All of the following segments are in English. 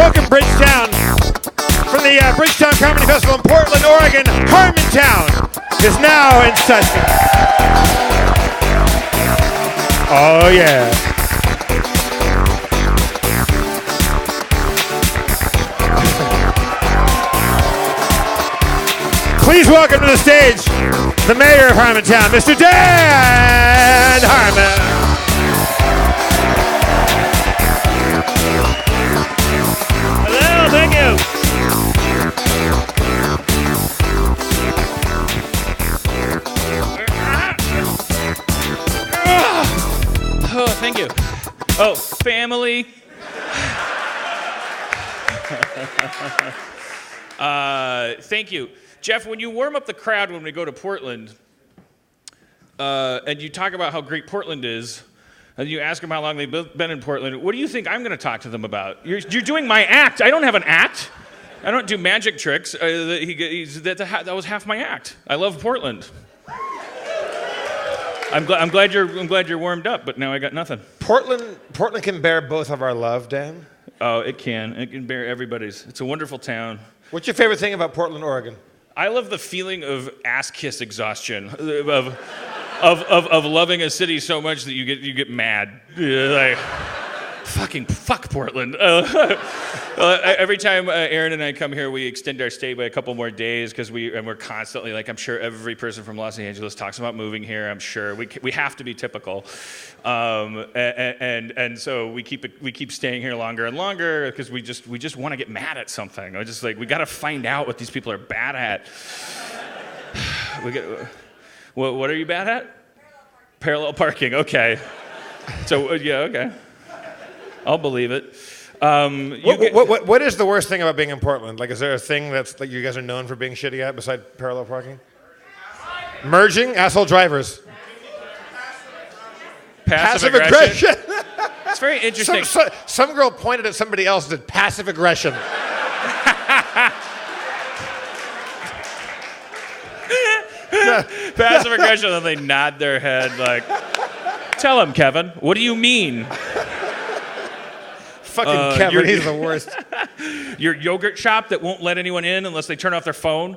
Welcome, Bridgetown. From the Bridgetown Comedy Festival in Portland, Oregon, Harmontown is now in session. Oh, yeah. Please welcome to the stage the mayor of Harmontown, Mr. Dan Harmon. Hello, thank you. Oh, thank you. Oh, family. Thank you. Jeff, when you warm up the crowd when we go to Portland, and you talk about how great Portland is, and you ask them how long they've been in Portland, what do you think I'm going to talk to them about? You're doing my act. I don't have an act. I don't do magic tricks. That was half my act. I love Portland. I'm glad you're warmed up, but now I got nothing. Portland can bear both of our love, Dan. Oh, it can. It can bear everybody's. It's a wonderful town. What's your favorite thing about Portland, Oregon? I love the feeling of ass kiss exhaustion of loving a city so much that you get mad. Like, fuck Portland. Every time Aaron and I come here, we extend our stay by a couple more days because we're constantly, like, I'm sure every person from Los Angeles talks about moving here. I'm sure we have to be typical, and so we keep staying here longer and longer because we just want to get mad at something. I just, like, we got to find out what these people are bad at. What are you bad at? Parallel parking. Okay. So yeah, okay. I'll believe it. What is the worst thing about being in Portland? Like, is there a thing that's like you guys are known for being shitty at besides parallel parking? Merging? Asshole drivers. Passive aggression. It's very interesting. Some girl pointed at somebody else and did passive aggression. Passive aggression, and they nod their head like, tell him, Kevin. What do you mean? Fucking Kevin, he's the worst. Your yogurt shop that won't let anyone in unless they turn off their phone.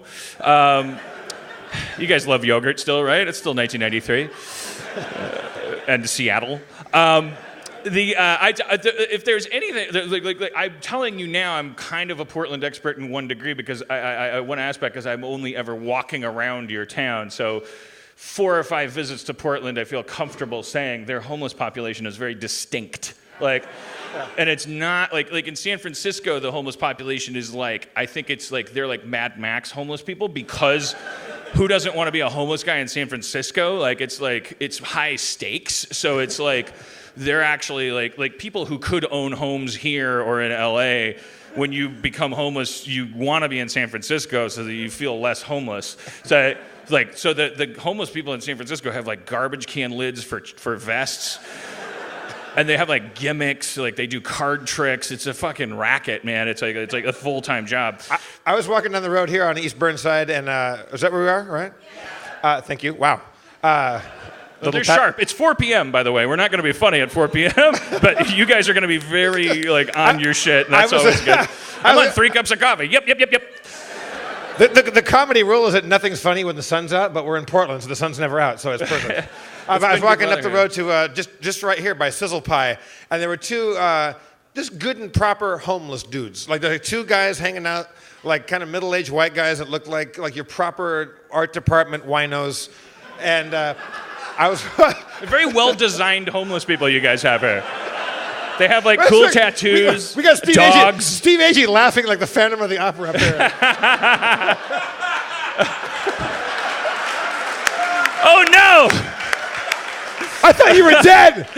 You guys love yogurt still, right? It's still 1993. And Seattle. If there's anything, like, I'm telling you now, I'm kind of a Portland expert in one degree because one aspect is I'm only ever walking around your town. So 4 or 5 visits to Portland, I feel comfortable saying their homeless population is very distinct. Like, and it's not like in San Francisco, the homeless population is like, I think it's like they're like Mad Max homeless people because who doesn't want to be a homeless guy in San Francisco? Like it's high stakes. So it's like they're actually like people who could own homes here or in LA. When you become homeless, you want to be in San Francisco so that you feel less homeless. So the homeless people in San Francisco have like garbage can lids for vests. And they have like gimmicks, like they do card tricks. It's a fucking racket, man. It's like a full-time job. I was walking down the road here on East Burnside, and is that where we are, right? Yeah. Thank you. Wow. They're sharp. It's 4 p.m., by the way. We're not going to be funny at 4 p.m., but you guys are going to be very like on your shit, and that's always good. I'm on 3 cups of coffee. Yep. The comedy rule is that nothing's funny when the sun's out, but we're in Portland, so the sun's never out, so it's perfect. I was walking up the road to just right here by Sizzle Pie, and there were 2 just good and proper homeless dudes. Like there were 2 guys hanging out, like kind of middle-aged white guys that looked like your proper art department winos, and I was very well-designed homeless people you guys have here. They have like cool tattoos. We got Steve dogs. Agee, Steve Agee laughing like the Phantom of the Opera up there. Oh no! I thought you were dead.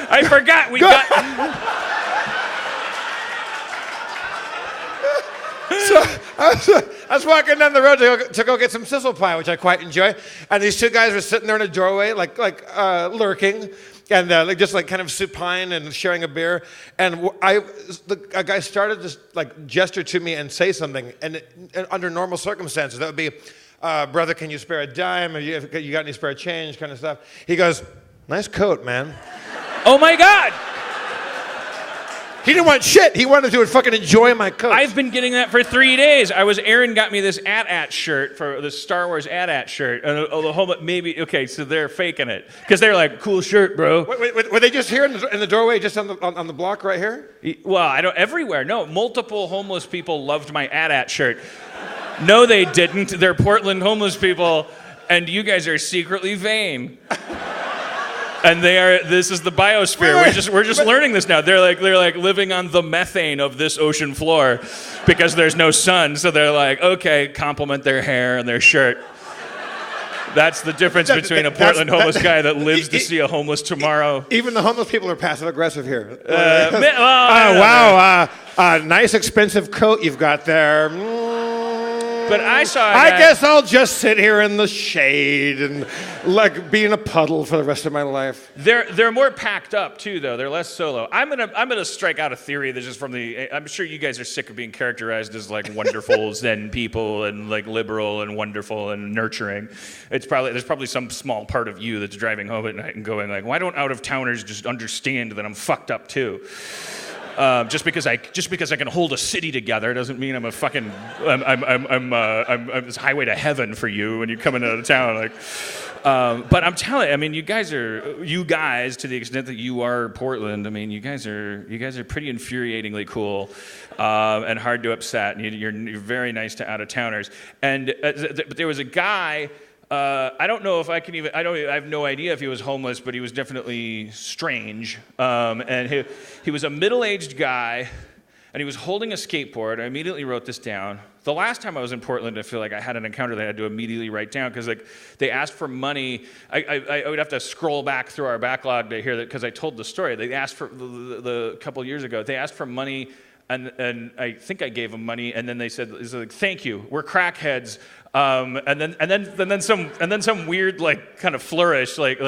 I forgot we got. So I was walking down the road to go get some sizzle pie, which I quite enjoy, and these 2 guys were sitting there in a doorway, like lurking. And just kind of supine and sharing a beer, and a guy started to like gesture to me and say something, and under normal circumstances that would be, brother, can you spare a dime? Or you got any spare change, kind of stuff. He goes, nice coat, man. Oh my God! He didn't want shit. He wanted to fucking enjoy my coat. I've been getting that for 3 days. Aaron got me this AT-AT shirt, for the Star Wars AT-AT shirt. And the whole, okay, so they're faking it. Because they're like, cool shirt, bro. Wait, were they just here in the doorway, just on the block right here? Well, everywhere. No, multiple homeless people loved my AT-AT shirt. No, they didn't. They're Portland homeless people, and you guys are secretly vain. And this is the biosphere. We're just learning this now. They're like living on the methane of this ocean floor because there's no sun. So they're like, okay, compliment their hair and their shirt. That's the difference between a Portland homeless guy that lives to see a homeless tomorrow. Even the homeless people are passive aggressive here. Wow. Nice expensive coat you've got there. But I guess I'll just sit here in the shade and like be in a puddle for the rest of my life. They're more packed up too, though. They're less solo. I'm gonna strike out a theory that's just from the. I'm sure you guys are sick of being characterized as like wonderful Zen people and like liberal and wonderful and nurturing. There's probably some small part of you that's driving home at night and going like, why don't out-of-towners just understand that I'm fucked up too? Just because I can hold a city together doesn't mean I'm a fucking I'm this highway to heaven for you when you come into town. Like, but I'm telling you, I mean, you guys to the extent that you are Portland. I mean, you guys are pretty infuriatingly cool and hard to upset. And you're very nice to out-of-towners. And but there was a guy. I don't know if I can even. I have no idea if he was homeless, but he was definitely strange. And he was a middle-aged guy, and he was holding a skateboard. I immediately wrote this down. The last time I was in Portland, I feel like I had an encounter that I had to immediately write down because like they asked for money. I would have to scroll back through our backlog to hear that because I told the story. They asked for the couple of years ago. They asked for money. And I think I gave them money, and then they said, like, "Thank you, we're crackheads." And then some weird like kind of flourish, like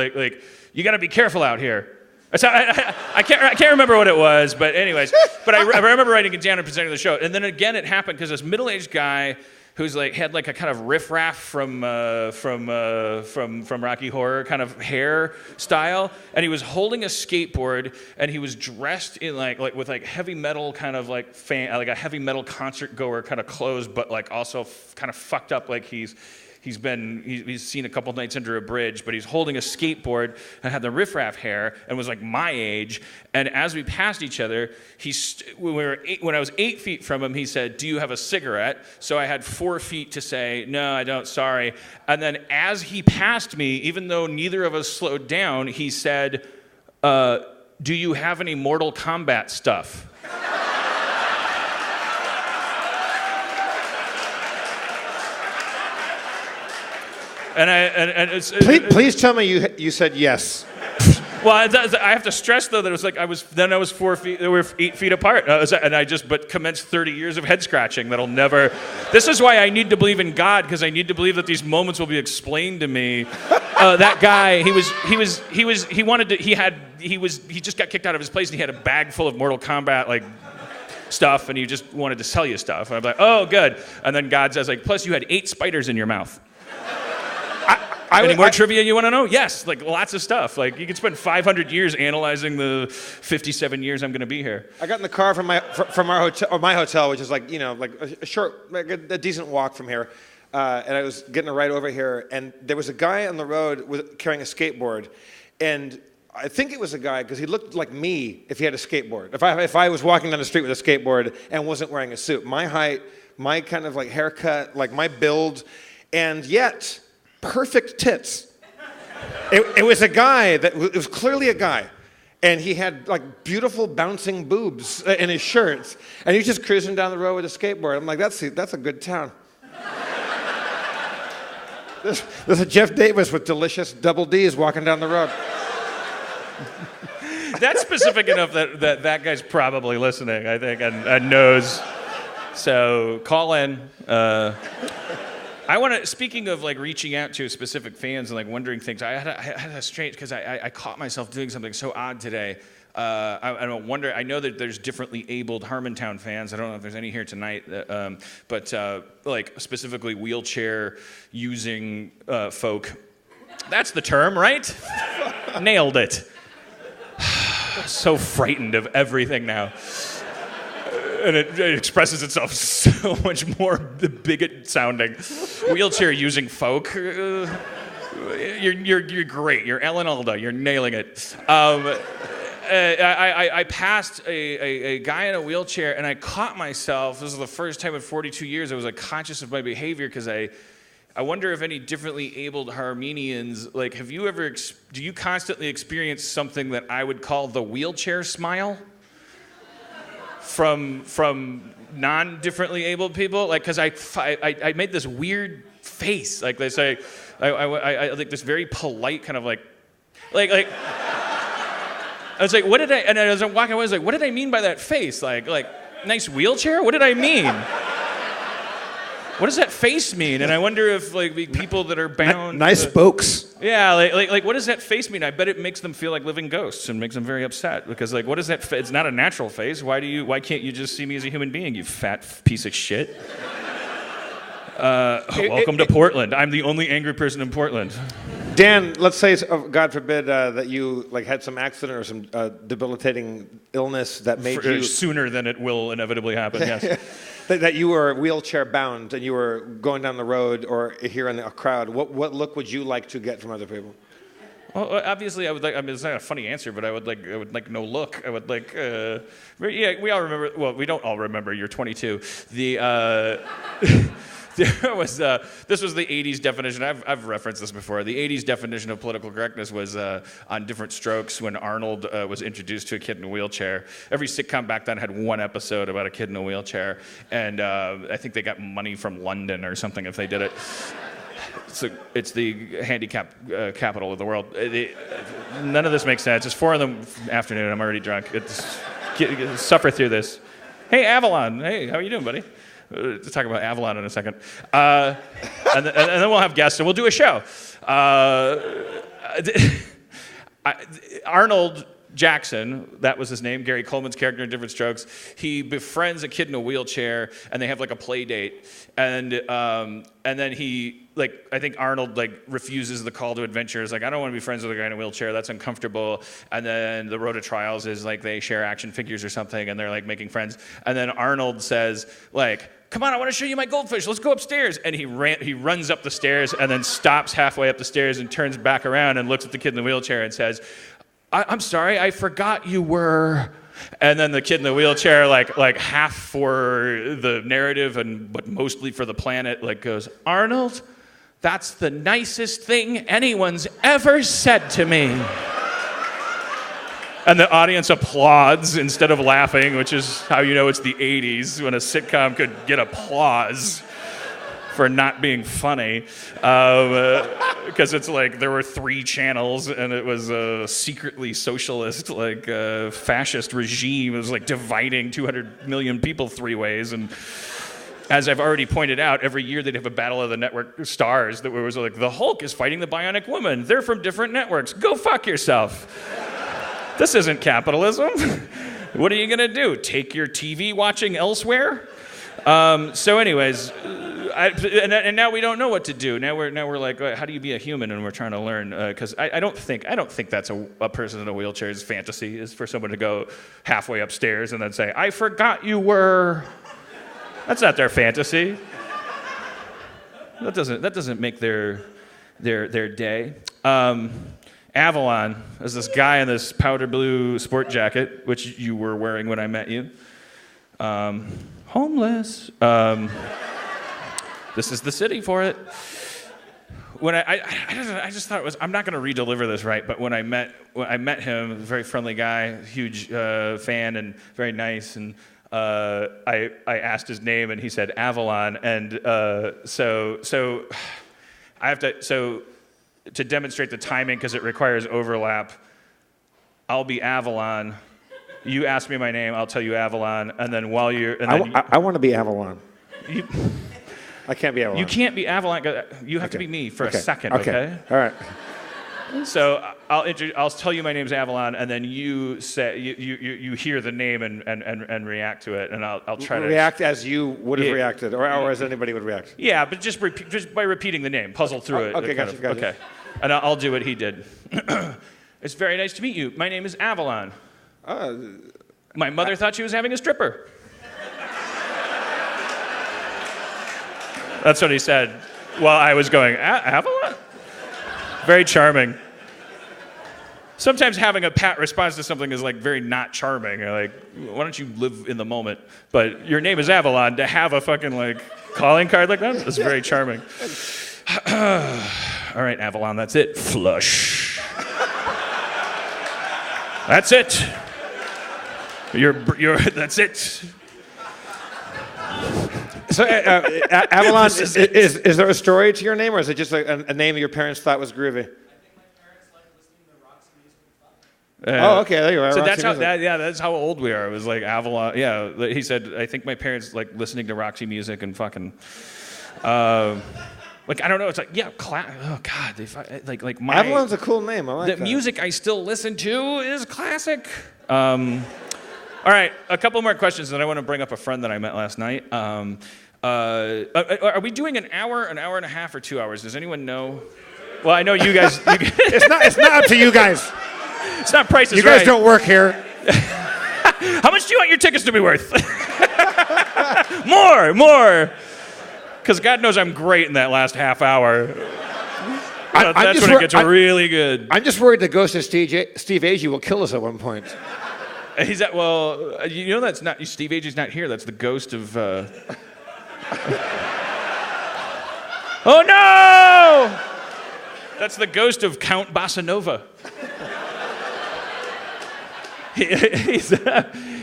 you got to be careful out here. So I can't remember what it was, but anyways, but I remember writing it down and presenting the show. And then again, it happened because this middle-aged guy who's like had like a kind of riff-raff from Rocky Horror kind of hair style, and he was holding a skateboard, and he was dressed in like with like heavy metal kind of like like a heavy metal concert goer kind of clothes, but like also kind of fucked up like he's seen a couple nights under a bridge, but he's holding a skateboard and had the riffraff hair and was like my age. And as we passed each other, when I was 8 feet from him, he said, "Do you have a cigarette?" So I had 4 feet to say, "No, I don't, sorry." And then as he passed me, even though neither of us slowed down, he said, "Do you have any Mortal Kombat stuff?" Please tell me you said yes. Well, I have to stress though that it was like I was 4 feet. They were 8 feet apart, and I just commenced 30 years of head scratching that'll never. This is why I need to believe in God, because I need to believe that these moments will be explained to me. That guy, he just got kicked out of his place, and he had a bag full of Mortal Kombat like stuff, and he just wanted to sell you stuff. And I'm like, oh, good. And then God says like, plus you had 8 spiders in your mouth. Any more trivia you want to know? Yes, like lots of stuff. Like you could spend 500 years analyzing the 57 years I'm going to be here. I got in the car from our hotel, or my hotel, which is like like a short, like a decent walk from here, and I was getting a ride over here, and there was a guy on the road carrying a skateboard, and I think it was a guy because he looked like me if he had a skateboard. If I was walking down the street with a skateboard and wasn't wearing a suit, my height, my kind of like haircut, like my build, and yet. Perfect tits. It was a guy it was clearly a guy, and he had like beautiful bouncing boobs in his shirts, and he was just cruising down the road with a skateboard. I'm like, that's a good town. There's a Jeff Davis with delicious double D's walking down the road. That's specific enough that guy's probably listening, I think, and knows. So call in. I want to, speaking of like reaching out to specific fans and like wondering things, I had a strange, because I caught myself doing something so odd today. I wonder, I know that there's differently abled Harmontown fans. I don't know if there's any here tonight, but like specifically wheelchair using folk. That's the term, right? Nailed it. So frightened of everything now. and it expresses itself so much more bigot sounding. Wheelchair using folk. You're great. You're Ellen Alda. You're nailing it. I passed a guy in a wheelchair, and I caught myself. This is the first time in 42 years I was like conscious of my behavior, because I wonder if any differently abled Harmenians, like, have you ever, do you constantly experience something that I would call the wheelchair smile from non-differently abled people? Like, because I made this weird face, like they say, I like this very polite kind of like. I was like, what did I, and as I'm walking away, I was like, what did I mean by that face? Like, nice wheelchair? What did I mean? What does that face mean? And I wonder if, like, the people that are bound... Nice spokes. Yeah, like what does that face mean? I bet it makes them feel like living ghosts and makes them very upset, because, like, what is that it's not a natural face. Why can't you just see me as a human being, you fat piece of shit? Welcome to Portland. I'm the only angry person in Portland. Dan, let's say, God forbid, that you had some accident or some debilitating illness that made you sooner than it will inevitably happen. Yes, that you were wheelchair bound and you were going down the road or here in a crowd. What look would you like to get from other people? Well, obviously, I would like. I mean, it's not a funny answer, but I would like no look. I would like. Yeah, we all remember. Well, we don't all remember. You're 22. There was this was the 80s definition. I've referenced this before. The 80s definition of political correctness was on Different Strokes, when Arnold was introduced to a kid in a wheelchair. Every sitcom back then had one episode about a kid in a wheelchair, and I think they got money from London or something if they did it. So it's the handicap capital of the world. None of this makes sense. It's 4 in the afternoon. I'm already drunk. Suffer through this. Hey, Avalon. Hey, how are you doing, buddy? To talk about Avalon in a second. And then we'll have guests and we'll do a show. Arnold Jackson, that was his name, Gary Coleman's character in Different Strokes, he befriends a kid in a wheelchair and they have like a play date. And then he, I think Arnold refuses the call to adventure. He's like, I don't want to be friends with a guy in a wheelchair. That's uncomfortable. And then the road to trials is they share action figures or something and they're making friends. And then Arnold says, come on, I want to show you my goldfish. Let's go upstairs. And he runs up the stairs and then stops halfway up the stairs and turns back around and looks at the kid in the wheelchair and says, I'm sorry, I forgot you were. And then the kid in the wheelchair, half for the narrative but mostly for the planet, goes, Arnold, that's the nicest thing anyone's ever said to me. And the audience applauds instead of laughing, which is how you know it's the 80s, when a sitcom could get applause for not being funny. Because it's there were 3 channels, and it was a secretly socialist, fascist regime. It was dividing 200 million people 3 ways. And as I've already pointed out, every year they'd have a battle of the network stars that was the Hulk is fighting the Bionic Woman. They're from different networks. Go fuck yourself. This isn't capitalism. What are you going to do? Take your TV watching elsewhere? So anyways, and now we don't know what to do. Now we're like, how do you be a human? And we're trying to learn, because I don't think that's a person in a wheelchair's fantasy, is for someone to go halfway upstairs and then say, I forgot you were. That's not their fantasy. That doesn't make their day. Avalon is this guy in this powder blue sport jacket, which you were wearing when I met you. Homeless. This is the city for it. When I just thought it was, I'm not going to re-deliver this right, but when I met him, a very friendly guy, huge fan and very nice, and I asked his name and he said Avalon, and so I have to demonstrate the timing, because it requires overlap. I'll be Avalon. You ask me my name, I'll tell you Avalon, and then while you're... And I want to be Avalon. I can't be Avalon. You can't be Avalon. You have to be me for a second, okay? All right. So I'll tell you my name's Avalon, and then you say you hear the name and react to it, and I'll try to react as you would have reacted, or as anybody would react. Yeah, but just by repeating the name, puzzle through it. Okay, gotcha. Okay, and I'll do what he did. It's very nice to meet you. My name is Avalon. My mother thought she was having a stripper. That's what he said while I was going, Avalon? Very charming. Sometimes having a pat response to something is like very not charming. You're like, why don't you live in the moment? But your name is Avalon. To have a fucking like calling card like that is very charming. All right, Avalon, that's it. Flush. That's it. That's it. So, Avalon, is there a story to your name, or is it just a name your parents thought was groovy? Oh, okay, there you are. So that's how old we are. It was like Avalon. Yeah, he said, I think my parents like listening to Roxy music and fucking, like I don't know. It's like oh god, like my Avalon's a cool name. I like that. The music I still listen to is classic. All right, a couple more questions, and I want to bring up a friend that I met last night. Are we doing an hour and a half, or 2 hours? Does anyone know? Well, I know you guys. It's not up to you guys. It's not Price is You guys Right. don't work here. How much do you want your tickets to be worth? More. Because God knows I'm great in that last half hour. That's when it gets really good. I'm just worried the ghost of Steve Agee will kill us at one point. He's at, well, you know that's not, Steve Agee's not here. That's the ghost of, Oh no! That's the ghost of Count Bossa Nova.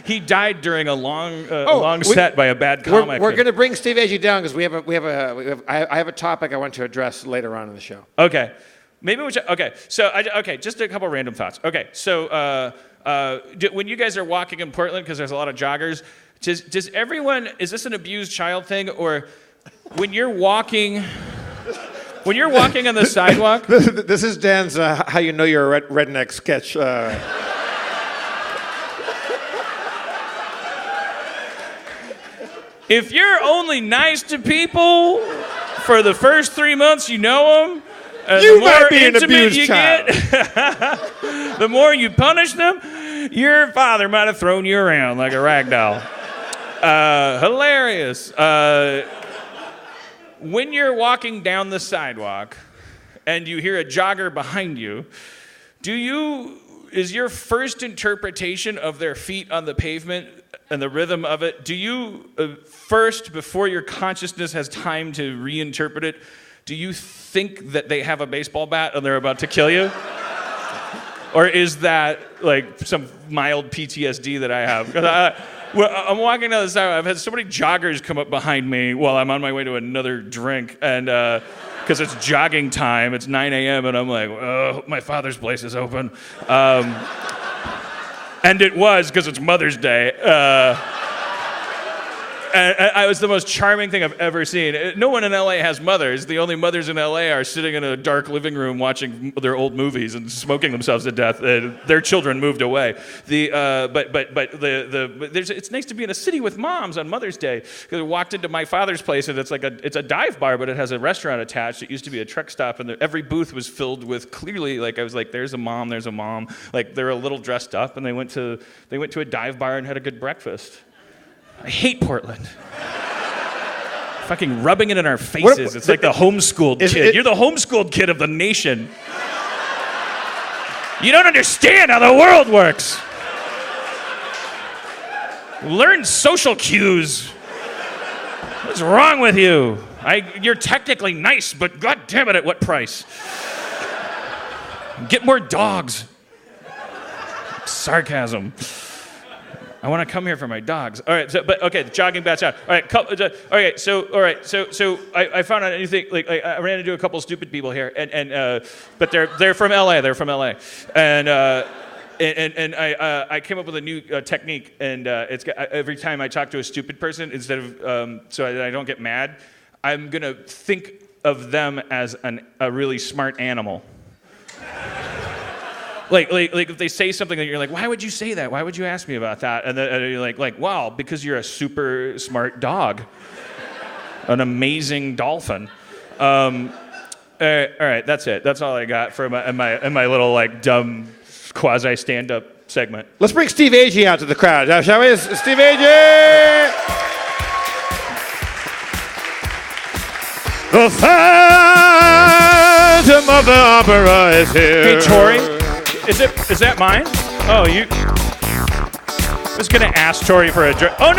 He died during a long set by a bad comic. We're going to bring Steve Agee down because I have a topic I want to address later on in the show. Okay, maybe just a couple random thoughts. Okay, so when you guys are walking in Portland, because there's a lot of joggers, does everyone, is this an abused child thing, or when you're walking on the sidewalk? This is Dan's how you know you're a redneck sketch. If you're only nice to people for the first 3 months you know them, You the more might be an intimate abused you child. get, the more you punish them, your father might have thrown you around like a rag doll. Hilarious. When you're walking down the sidewalk and you hear a jogger behind you, is your first interpretation of their feet on the pavement and the rhythm of it, do you first, before your consciousness has time to reinterpret it, do you think that they have a baseball bat and they're about to kill you? Or is that like some mild PTSD that I have? I'm walking down the sidewalk. I've had so many joggers come up behind me while I'm on my way to another drink, and because it's jogging time, it's 9 a.m., and I'm like, oh, my father's place is open. And it was, because it's Mother's Day. And it was the most charming thing I've ever seen. No one in LA has mothers. The only mothers in LA are sitting in a dark living room watching their old movies and smoking themselves to death. Their children moved away. It's nice to be in a city with moms on Mother's Day. Because I walked into my father's place, and it's a dive bar, but it has a restaurant attached. It used to be a truck stop, and every booth was filled with clearly, like I was like, there's a mom. Like they're a little dressed up, and they went to a dive bar and had a good breakfast. I hate Portland. Fucking rubbing it in our faces. It's like the homeschooled kid. You're the homeschooled kid of the nation. You don't understand how the world works. Learn social cues. What's wrong with you? You're technically nice, but god damn it, at what price? Get more dogs. Sarcasm. I want to come here for my dogs. All right, the jogging bats out. All right, so I found out anything like I ran into a couple stupid people here, but they're from LA. They're from LA, and I came up with a new technique, and every time I talk to a stupid person, instead of so I don't get mad, I'm gonna think of them as a really smart animal. Like if they say something that you're like, why would you say that? Why would you ask me about that? And then you're like, wow, because you're a super smart dog, an amazing dolphin. All right, that's it. That's all I got for my little like dumb quasi stand-up segment. Let's bring Steve Agee out to the crowd, shall we? Steve Agee! The Phantom of the Opera is here. Hey, Tori, is that mine? Oh, you. I was gonna ask Tori for a drink. Oh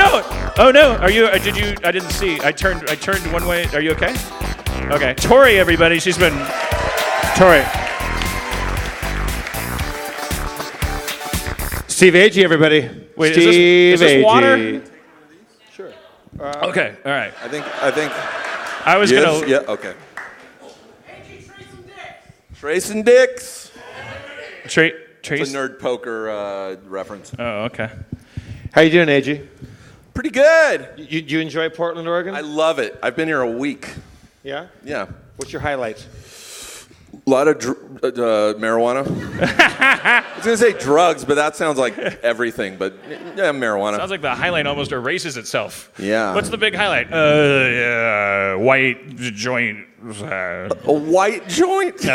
no! Are you? Did you? I didn't see. I turned one way. Are you okay? Okay, Tori, everybody. She's been. Tori. Steve Agee, everybody. Wait, Steve is this water? Agee. Sure. Okay. All right. I think. I was yes, gonna. Yeah. Okay. Trace and Dicks. Trace. It's a nerd poker reference. Oh, okay. How you doing, Agee? Pretty good. You enjoy Portland, Oregon? I love it. I've been here a week. Yeah? Yeah. What's your highlights? A lot of marijuana. I was going to say drugs, but that sounds like everything. But yeah, marijuana. Sounds like the highlight almost erases itself. Yeah. What's the big highlight? White joint. A white joint?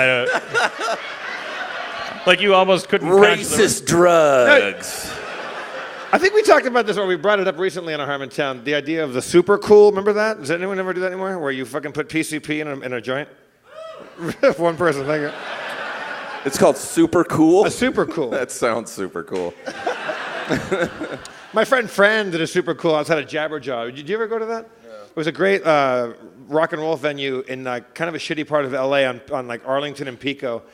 Like you almost couldn't pronounce Racist drugs. I think we talked about this, or we brought it up recently on a Harmontown. The idea of the super cool. Remember that? Does anyone ever do that anymore? Where you fucking put PCP in a joint? One person, thank you. It's called super cool? A super cool. That sounds super cool. My friend Fran did a super cool outside of Jabberjaw. Did you ever go to that? Yeah. It was a great rock and roll venue in kind of a shitty part of LA on like Arlington and Pico.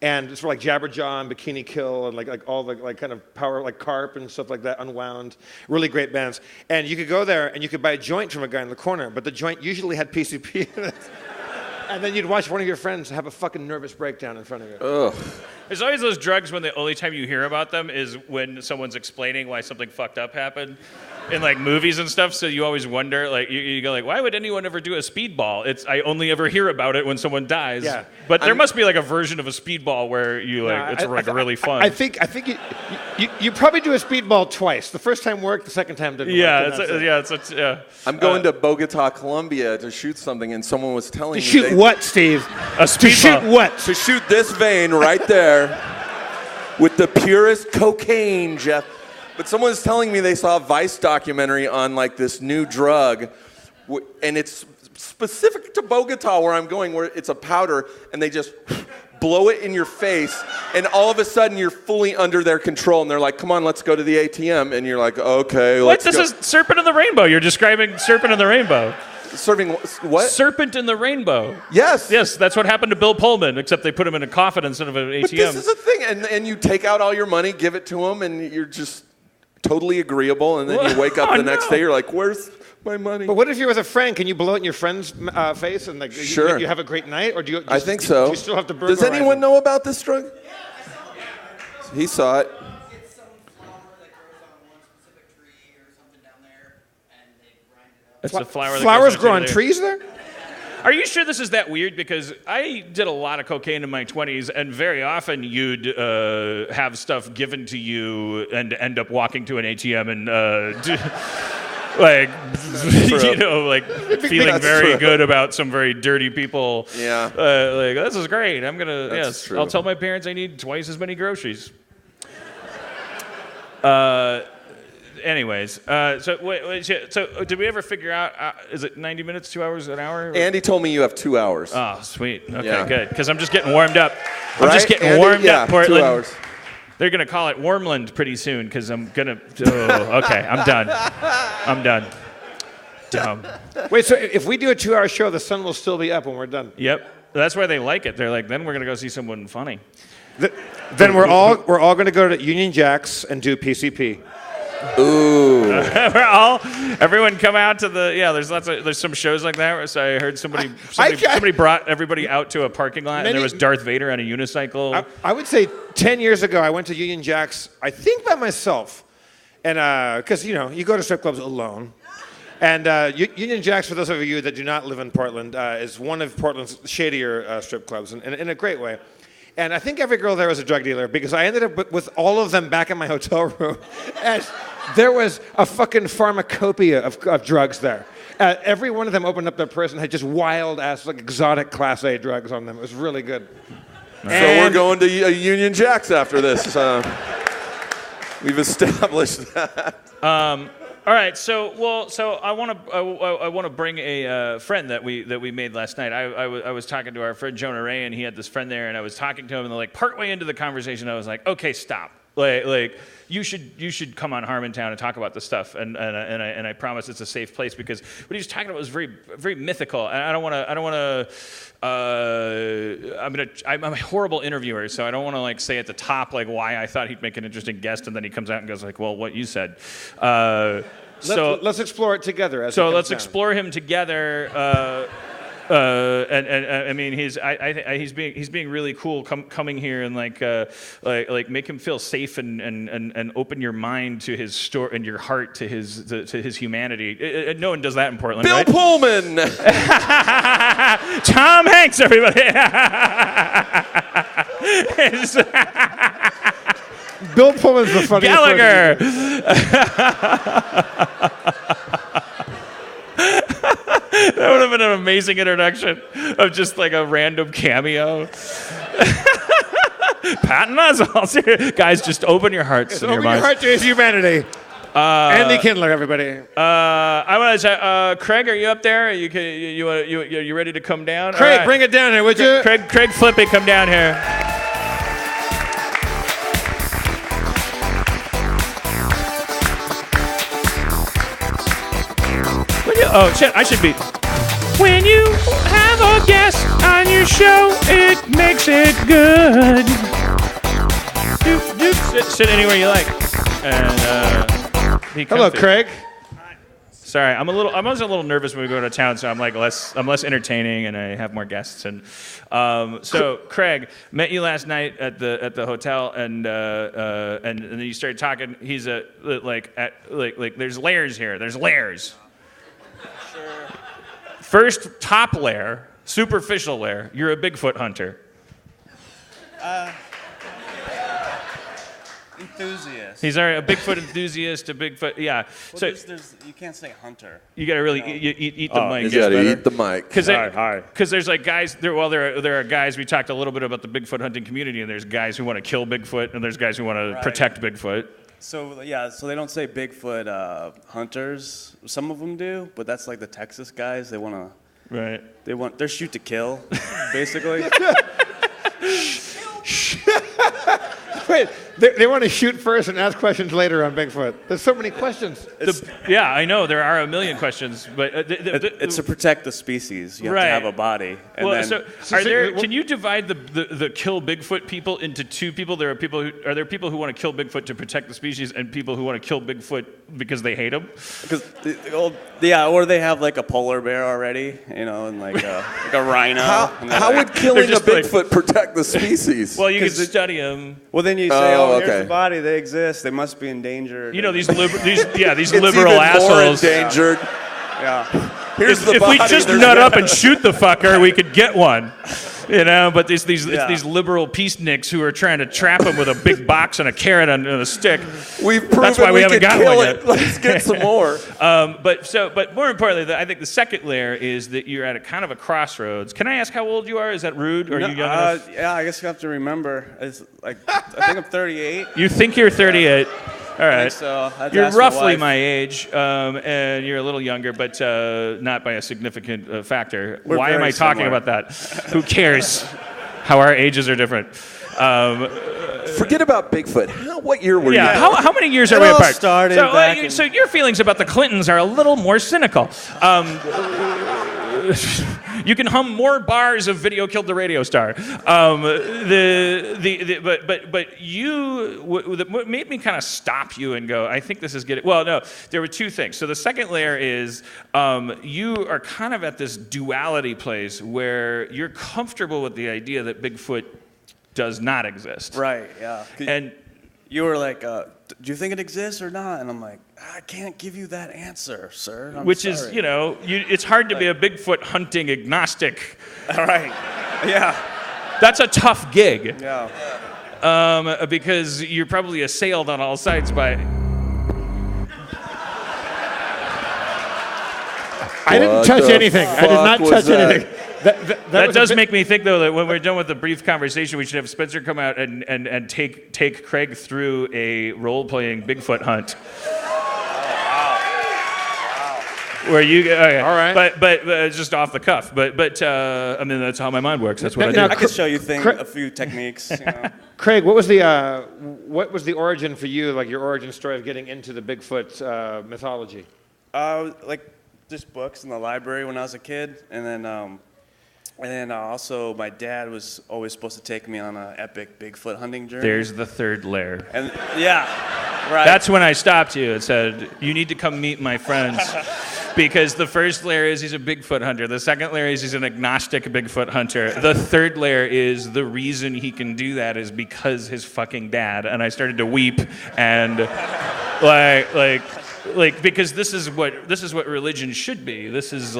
And it's for like Jabberjaw and Bikini Kill and like all the like kind of power, like Carp and stuff like that, Unwound. Really great bands. And you could go there and you could buy a joint from a guy in the corner, but the joint usually had PCP in it. And then you'd watch one of your friends have a fucking nervous breakdown in front of you. Ugh. There's always those drugs when the only time you hear about them is when someone's explaining why something fucked up happened in like movies and stuff. So you always wonder, like you go like, why would anyone ever do a speedball? I only ever hear about it when someone dies. Yeah. But there must be like a version of a speedball where you like it's really fun. I think you probably do a speedball twice. The first time worked, the second time didn't work. Yeah. I'm going to Bogota, Colombia to shoot something, and someone was telling me shoot what, Steve? A speedball. To shoot what? To shoot this vein right there with the purest cocaine, Jeff. But someone was telling me they saw a Vice documentary on like this new drug, and it's specific to Bogota where I'm going, where it's a powder, and they just blow it in your face, and all of a sudden you're fully under their control, and they're like, come on, let's go to the ATM, and you're like, okay, let's go. This is Serpent in the Rainbow. You're describing Serpent in the Rainbow. Serving what? Serpent in the Rainbow. Yes. Yes, that's what happened to Bill Pullman, except they put him in a coffin instead of an ATM. But this is a thing, and you take out all your money, give it to them, and you're just totally agreeable, and then you wake up the next day, you're like, where's my money? But what if you're with a friend? Can you blow it in your friend's face and like sure. you have a great night, or do you? I think so. Do you still have to burglarize Does anyone know about this drug? Yeah, I saw it. He saw it. It's some flower that grows on one specific tree or something down there, and they grind it up. It's a flower. Flowers grow on trees there? Are you sure this is that weird? Because I did a lot of cocaine in my 20s, and very often you'd have stuff given to you and end up walking to an ATM and feeling very good about some very dirty people. Yeah. Like, this is great. I'm gonna. That's true. I'll tell my parents I need twice as many groceries. Anyways, so did we ever figure out, is it 90 minutes, 2 hours, an hour? Andy told me you have 2 hours. Oh, sweet. Okay, Yeah. good. Because I'm just getting warmed up. I'm Right, just getting Andy? warmed Yeah, up, Portland. 2 hours. They're going to call it Warmland pretty soon because I'm going to, okay, I'm done. I'm done. Dumb. Wait, so if we do a 2-hour show, the sun will still be up when we're done? Yep. That's why they like it. They're like, then we're going to go see someone funny. Then we're all going to go to Union Jack's and do PCP. Ooh. Everyone come out to there's some shows like that. So I heard somebody brought everybody out to a parking lot and there was Darth Vader on a unicycle. I would say 10 years ago, I went to Union Jack's, I think by myself. And because, you go to strip clubs alone. And Union Jack's, for those of you that do not live in Portland, is one of Portland's shadier strip clubs in a great way. And I think every girl there was a drug dealer because I ended up with all of them back in my hotel room. And there was a fucking pharmacopoeia of drugs there. Every one of them opened up their purse and had just wild-ass, like exotic Class A drugs on them. It was really good. So we're going to Union Jack's after this. We've established that. All right, so I want to bring a friend that we made last night. I was talking to our friend Jonah Ray, and he had this friend there, and I was talking to him, and like partway into the conversation, I was like, okay, stop. Like you should come on Harmontown and talk about this stuff, and I promise it's a safe place, because what he was talking about was very very mythical, and I don't want to. I'm a horrible interviewer, so I don't want to like say at the top like why I thought he'd make an interesting guest, and then he comes out and goes like, well, what you said. Let's explore it together. Let's explore him together. And I mean, he's being really cool coming here and like make him feel safe and open your mind to his story and your heart to his humanity. No one does that in Portland. Bill right? Pullman. Tom Hanks, everybody. Bill Pullman's the funniest. Gallagher. That would have been an amazing introduction of just like a random cameo. Patton Oswalt. Guys, just open your hearts and your minds. Open your heart to his humanity. Andy Kindler, everybody. I want to say, Craig, are you up there? You ready to come down? Craig, right. bring it down here, would you? Craig Flippy, come down here. Oh, shit, I should be. When you have a guest on your show, it makes it good. Sit anywhere you like. And hello, Craig. Sorry, I'm always a little nervous when we go to town, so I'm less entertaining, and I have more guests. And so, Craig, met you last night at the hotel, and then you started talking. He's there's layers here. There's layers. First, top layer, superficial layer. You're a Bigfoot hunter. Enthusiast. He's a Bigfoot enthusiast, a Bigfoot, yeah. Well, so you can't say hunter. you gotta really eat the mic. You gotta eat the mic. Because there's like guys. There are guys. We talked a little bit about the Bigfoot hunting community, and there's guys who want to kill Bigfoot, and there's guys who want to protect Bigfoot. So yeah, so they don't say Bigfoot hunters. Some of them do, but that's like the Texas guys. They want to. Right. They're shoot to kill, basically. Wait, they want to shoot first and ask questions later on Bigfoot. There's so many questions. Yeah, I know there are a million questions, but it's to protect the species. You have to have a body. And can you divide the kill Bigfoot people into two people? Are there people who want to kill Bigfoot to protect the species, and people who want to kill Bigfoot because they hate him? Or they have like a polar bear already, and like a rhino. How would killing a Bigfoot protect the species? Well, you can study them. Well, then you say, here's the body. They exist. They must be endangered. These these it's liberal even assholes. More endangered. Yeah. Here's the if body. we just nut up and shoot the fucker, we could get one. But it's these liberal peaceniks who are trying to trap him with a big box and a carrot and a stick. We've proven That's why we haven't can got kill one it. yet. Let's get some more. But more importantly, I think the second layer is that you're at a kind of a crossroads. Can I ask how old you are? Is that rude? Are you young enough? Yeah, I guess you have to remember. It's like I think I'm 38. You think you're 38. All right. So you're roughly my age, and you're a little younger, but not by a significant factor. Why am I talking about that? Who cares how our ages are different? Forget about Bigfoot. What year were you? How many years are we apart? Started so your feelings about the Clintons are a little more cynical. You can hum more bars of "Video Killed the Radio Star." What made me kind of stop you and go, I think this is getting. Well, no, there were two things. So the second layer is you are kind of at this duality place where you're comfortable with the idea that Bigfoot does not exist. Right. Yeah. And you were like, do you think it exists or not? And I'm like, I can't give you that answer, sir. I'm sorry. Is, it's hard to be a Bigfoot hunting agnostic. All right. Yeah. That's a tough gig. Yeah. Because you're probably assailed on all sides by. I didn't touch anything. I did not touch anything. That does make me think, though, that when we're done with the brief conversation, we should have Spencer come out and take Craig through a role-playing Bigfoot hunt. Where you okay. All right. But just off the cuff. But I mean that's how my mind works. That's what I Now, do. I could show you Cra- a few techniques. You know. Craig, what was the origin for you, like your origin story of getting into the Bigfoot mythology? Like just books in the library when I was a kid, and then also my dad was always supposed to take me on an epic Bigfoot hunting journey. There's the third layer. And yeah, right. That's when I stopped you and said, you need to come meet my friends. Because the first layer is he's a Bigfoot hunter. The second layer is he's an agnostic Bigfoot hunter. The third layer is the reason he can do that is because his fucking dad. And I started to weep and like because this is what religion should be. This is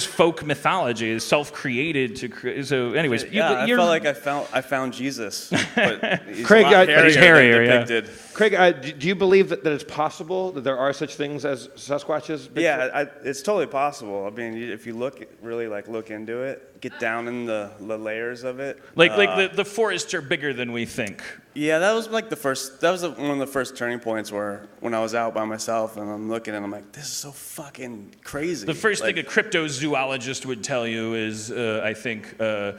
folk mythology. It's self-created to create. So anyways, I felt like I found Jesus. But he's Craig, a lot but he's hairier, than yeah. depicted. Craig, do you believe that it's possible that there are such things as Sasquatches? Bigfoot? Yeah, it's totally possible. I mean, if you look into it, get down in the layers of it. Like the forests are bigger than we think. Yeah, that was like one of the first turning points when I was out by myself and I'm looking and I'm like, this is so fucking crazy. The first thing a cryptozoologist would tell you is, I think, there's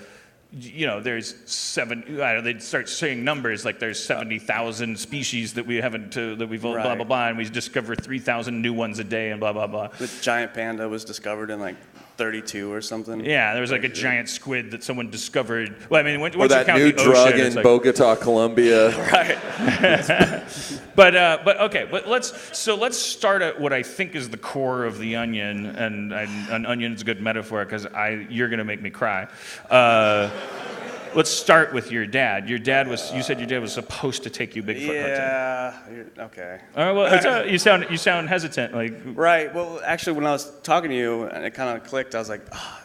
they'd start saying numbers like there's 70,000 species that we've blah, blah, blah, and we discover 3,000 new ones a day and blah, blah, blah. The giant panda was discovered in like 32 or something. Yeah, there was like a giant squid that someone discovered. Well, I mean, once Or you that count new the drug ocean, in it's like, Bogota, Colombia. Right. But okay, but let's start at what I think is the core of the onion, and an onion is a good metaphor because you're gonna make me cry. Let's start with your dad. You said your dad was supposed to take you Bigfoot hunting. Yeah. Okay. All right, well, you sound hesitant. Like Right. Well, actually, when I was talking to you and it kind of clicked, I was like,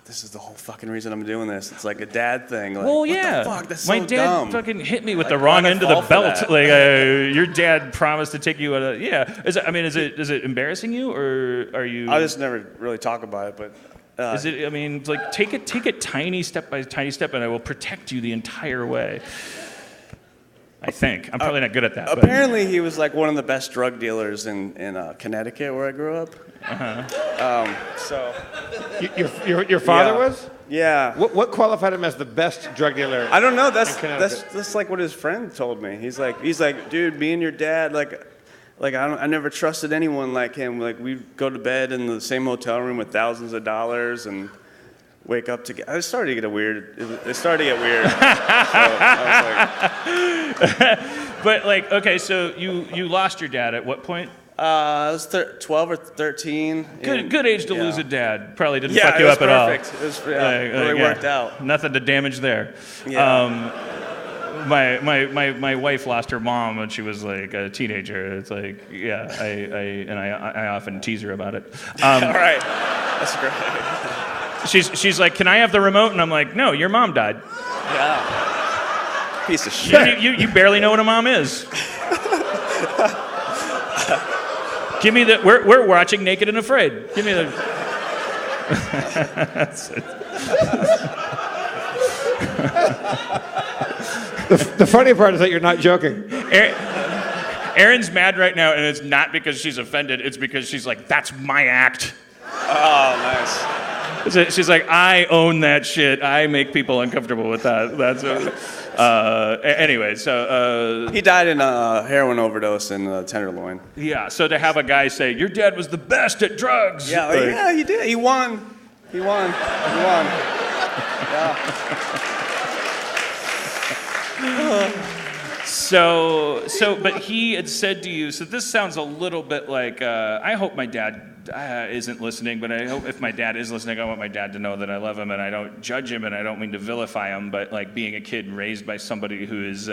this is the whole fucking reason I'm doing this. It's like a dad thing. Like, well, what yeah. the fuck? That's My so dad dumb. fucking hit me with Like, the wrong why'd I end of the fall for belt. that? Like your dad promised to take you on a Is it embarrassing you or are you? I just never really talk about it, but. Is it? I mean, it's like take it tiny step by tiny step, and I will protect you the entire way. I think I'm probably not good at that. But. Apparently, he was like one of the best drug dealers in Connecticut, where I grew up. So. Your father Yeah. was? Yeah. What qualified him as the best drug dealer? I don't know. That's Connecticut. that's like what his friend told me. He's like, dude, me and your dad, I never trusted anyone like him. Like we'd go to bed in the same hotel room with thousands of dollars and wake up together. It started to get weird. So I was like, But like, okay, so you lost your dad at what point? I was 12 or 13. Good age to yeah. lose a dad. Probably didn't Yeah, fuck you it was up at all. perfect. It was really worked out. Nothing to damage there. Yeah. My wife lost her mom when she was like a teenager. It's like, yeah, I often tease her about it. All right, that's great. She's like, can I have the remote? And I'm like, no, your mom died. Yeah. Piece of shit. You barely know what a mom is. Give me the. We're watching Naked and Afraid. Give me the. That's it. The funny part is that you're not joking. Erin's mad right now, and it's not because she's offended. It's because she's like, that's my act. Oh, nice. She's like, I own that shit. I make people uncomfortable with that. That's anyway. So He died in a heroin overdose in Tenderloin. yeah. So to have a guy say your dad was the best at drugs. Yeah, like, yeah, he did. He won. So, but he had said to you, so this sounds a little bit like, I hope my dad isn't listening, but I hope if my dad is listening, I want my dad to know that I love him and I don't judge him and I don't mean to vilify him, but like being a kid raised by somebody who has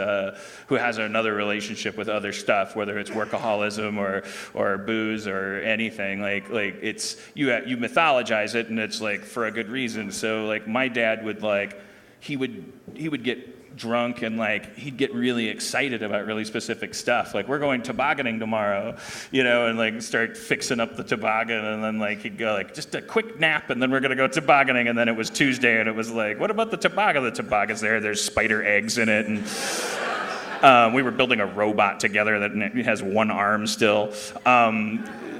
another relationship with other stuff, whether it's workaholism or booze or anything, like it's, you mythologize it and it's like for a good reason. So like my dad would like, he would get drunk and like he'd get really excited about really specific stuff, like we're going tobogganing tomorrow, and like start fixing up the toboggan, and then like he'd go like just a quick nap and then we're gonna go tobogganing, and then it was Tuesday and it was like, what about the toboggan? The toboggan's there's spider eggs in it, and We were building a robot together that has one arm still.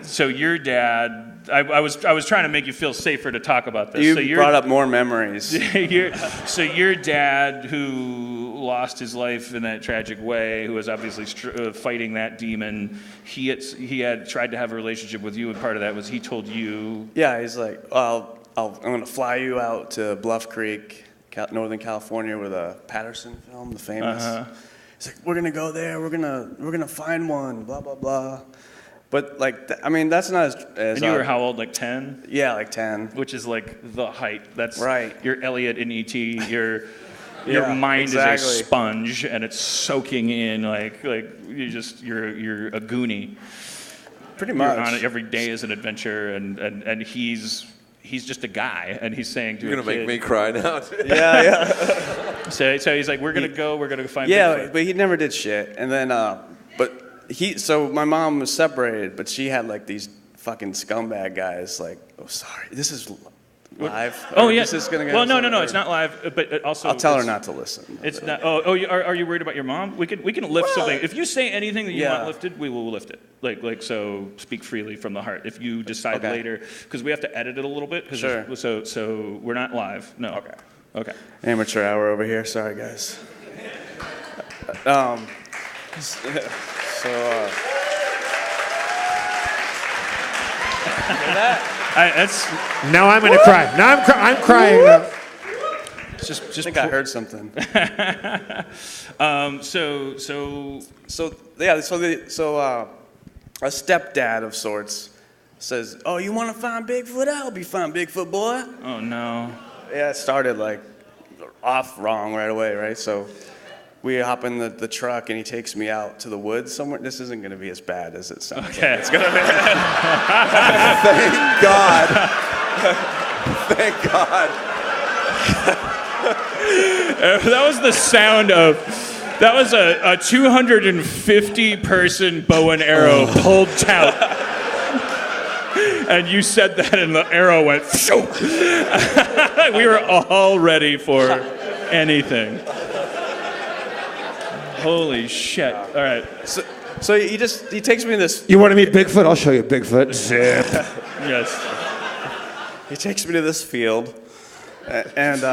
So your dad, I was trying to make you feel safer to talk about this. You brought up more memories. So your dad, who lost his life in that tragic way, who was obviously fighting that demon, he had tried to have a relationship with you, and part of that was he told you. Yeah, he's like, I'm going to fly you out to Bluff Creek, Northern California, with a Patterson film, the famous. He's like, we're gonna go there. We're gonna find one. Blah blah blah. But like, I mean, that's not as. And you were how old? Like 10? Yeah, like 10. Which is like the height. That's right. You're Elliot in E.T. Your mind is a sponge, and it's soaking in like you're a Goonie. Pretty much. You're on it every day is an adventure, and he's just a guy, and he's saying to You're gonna make me cry now. Yeah. So he's like, we're gonna go find. Yeah, Bigfoot. but he never did shit. And then, so my mom was separated, but she had like these fucking scumbag guys. Like, oh, sorry, this is live. Oh yeah. This is gonna well, no, it's not live. But it also, I'll tell her not to listen. It's not. Oh, are you worried about your mom? We can lift something. If you say anything that you want lifted, we will lift it. Like so, speak freely from the heart. If you decide later, because we have to edit it a little bit. Sure. So we're not live. No. Okay. Amateur hour over here. Sorry, guys. Now I'm gonna cry. Now I'm crying. Now. Just I think I heard something. A stepdad of sorts says, "Oh, you want to find Bigfoot? I'll help you find Bigfoot, boy." Oh no. Yeah, it started like off wrong right away, right? So we hop in the truck and he takes me out to the woods somewhere. This isn't going to be as bad as it sounds. Okay. Like it's going to be. Thank God. Thank God. That was the sound of. That was a 250-person bow and arrow pulled out. And you said that, and the arrow went. We were all ready for anything. Holy shit! All right. So he takes me to this. You want to meet Bigfoot? I'll show you Bigfoot. Zip. Yes. He takes me to this field, and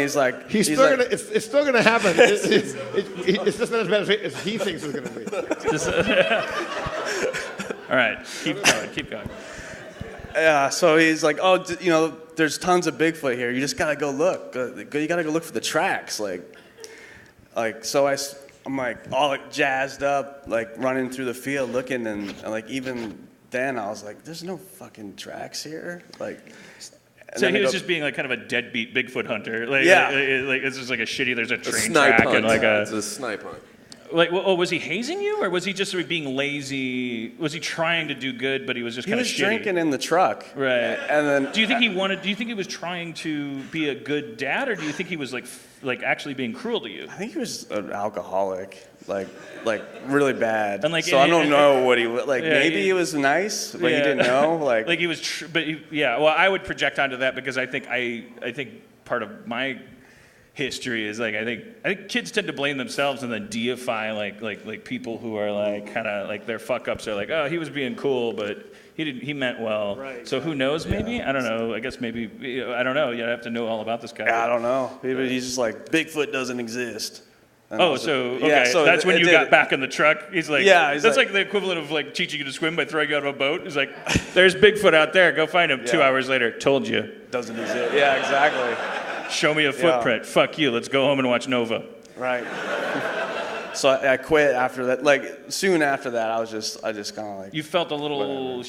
he's like, it's still gonna happen. It's just not as bad as he thinks it's gonna be. All right, keep going. Yeah, so he's like, oh, there's tons of Bigfoot here. You just gotta go look. You gotta go look for the tracks, so I'm like all jazzed up, like running through the field looking, and like even then I was like, there's no fucking tracks here, like. So he was just being like kind of a deadbeat Bigfoot hunter, like it's just like a shitty. There's a train snipe track hunt. and like It's a snipe hunt. Like, was he hazing you, or was he just sort of being lazy? Was he trying to do good, but he was just kind of shitty? He was drinking in the truck, right? And then, do you think he was trying to be a good dad, or do you think he was like actually being cruel to you? I think he was an alcoholic, like really bad. And so I don't know what he was like. Yeah, maybe he was nice, but he didn't know. Like he was, Well, I would project onto that because I think part of my history is like I think kids tend to blame themselves and then deify like people who are like kind of like their fuck ups are like, oh, he was being cool, but he meant well. Right. So who knows? Maybe I don't know. I guess maybe I don't know. You have to know all about this guy. Yeah, I don't know. He's just like Bigfoot doesn't exist. And so that's when you got back in the truck. He's like, that's like the equivalent of like teaching you to swim by throwing you out of a boat. He's like, there's Bigfoot out there. Go find him. 2 hours later, told you. Doesn't exist. Yeah, exactly. Show me a footprint. Fuck you. Let's go home and watch Nova. Right. So I quit after that. Like soon after that, I just kind of like. You felt a little,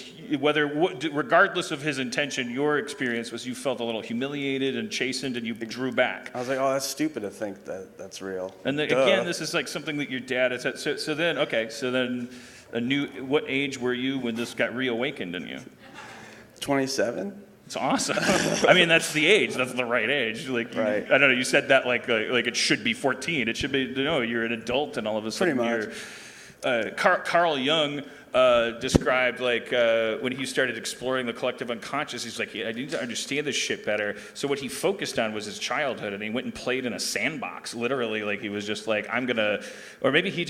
regardless of his intention, your experience was you felt a little humiliated and chastened, and you drew back. I was like, oh, that's stupid to think that's real. And again, this is like something that your dad has said. So then, what age were you when this got reawakened in you? 27. It's awesome. I mean, that's the age. That's the right age. Like, right. I don't know. You said that like it should be 14. It should be, no, you're an adult, and all of a sudden Carl Jung described like when he started exploring the collective unconscious, he's like, I need to understand this shit better. So what he focused on was his childhood, and he went and played in a sandbox, literally. Like he was just like, I'm gonna, or maybe he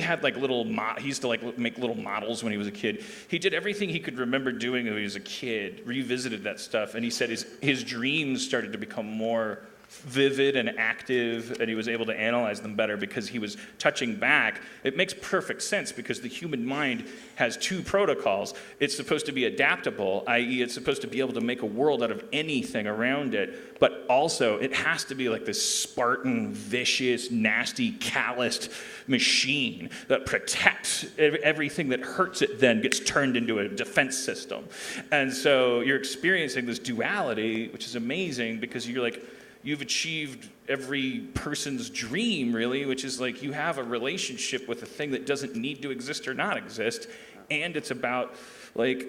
had like little, he used to like make little models when he was a kid. He did everything he could remember doing when he was a kid, revisited that stuff, and he said his dreams started to become more vivid and active, and he was able to analyze them better because he was touching back. It makes perfect sense because the human mind has two protocols. It's supposed to be adaptable, i.e. it's supposed to be able to make a world out of anything around it, but also it has to be like this Spartan, vicious, nasty, calloused machine that protects everything that hurts it, then gets turned into a defense system. And so you're experiencing this duality, which is amazing because you're like, you've achieved every person's dream, really, which is like you have a relationship with a thing that doesn't need to exist or not exist, and it's about like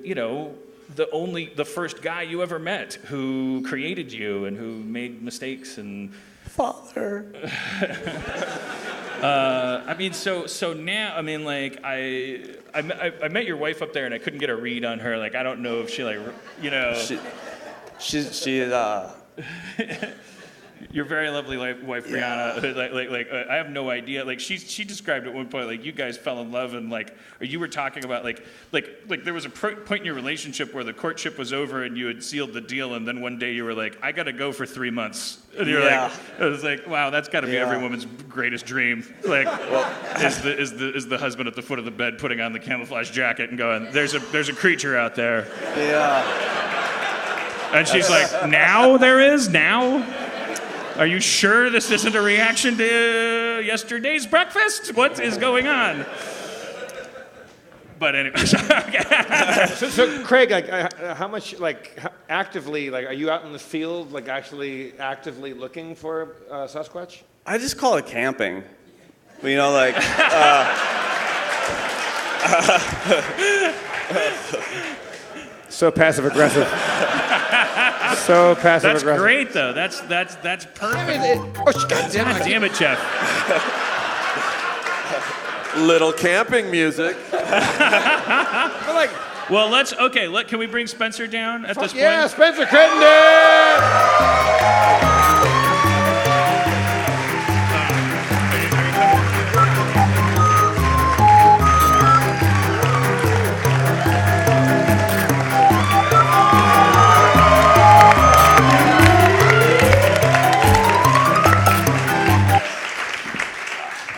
you know, the first guy you ever met who created you and who made mistakes and Father. I mean, so now, I mean, like I met your wife up there and I couldn't get a read on her. Like I don't know if she like, you know, She your very lovely wife Brianna. I have no idea. Like she described at one point, like you guys fell in love and like, or you were talking about like there was a point in your relationship where the courtship was over and you had sealed the deal, and then one day you were like, I gotta go for 3 months. And you're like, I was like, wow, that's got to be every woman's greatest dream. Like, is the husband at the foot of the bed putting on the camouflage jacket and going, there's a creature out there. Yeah. And she's like, now there is? Now? Are you sure this isn't a reaction to yesterday's breakfast? What is going on? But anyway. So Craig, like, how much, like, actively, like, are you out in the field, like, actually actively looking for Sasquatch? I just call it camping. You know, like. So passive aggressive. So passive That's aggressive. great, though. That's perfect. I mean, God Damn it, Jeff. Little camping music. But like, Well, can we bring Spencer down at this point? yeah, Spencer Crittenden!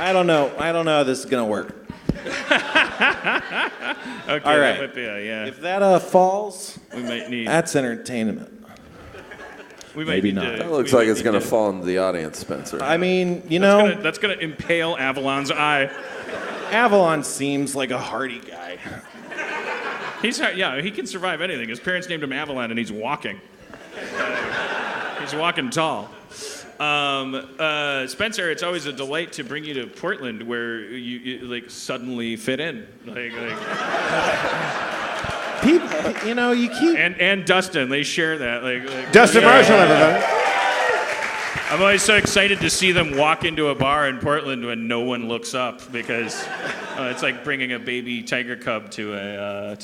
I don't know how this is gonna work. Okay, All right. that might be yeah. If that falls, We might need. that's entertainment. We might maybe need not. to- That looks we like might it's need going to to- fall into the audience, Spencer. I mean, you know, That's gonna impale Avalon's eye. Avalon seems like a hardy guy. He can survive anything. His parents named him Avalon, and he's walking. He's walking tall. Spencer, it's always a delight to bring you to Portland, where you like suddenly fit in. People, you know, you keep. And Dustin, they share that. Dustin Marshall, everybody. I'm always so excited to see them walk into a bar in Portland when no one looks up, because it's like bringing a baby tiger cub to a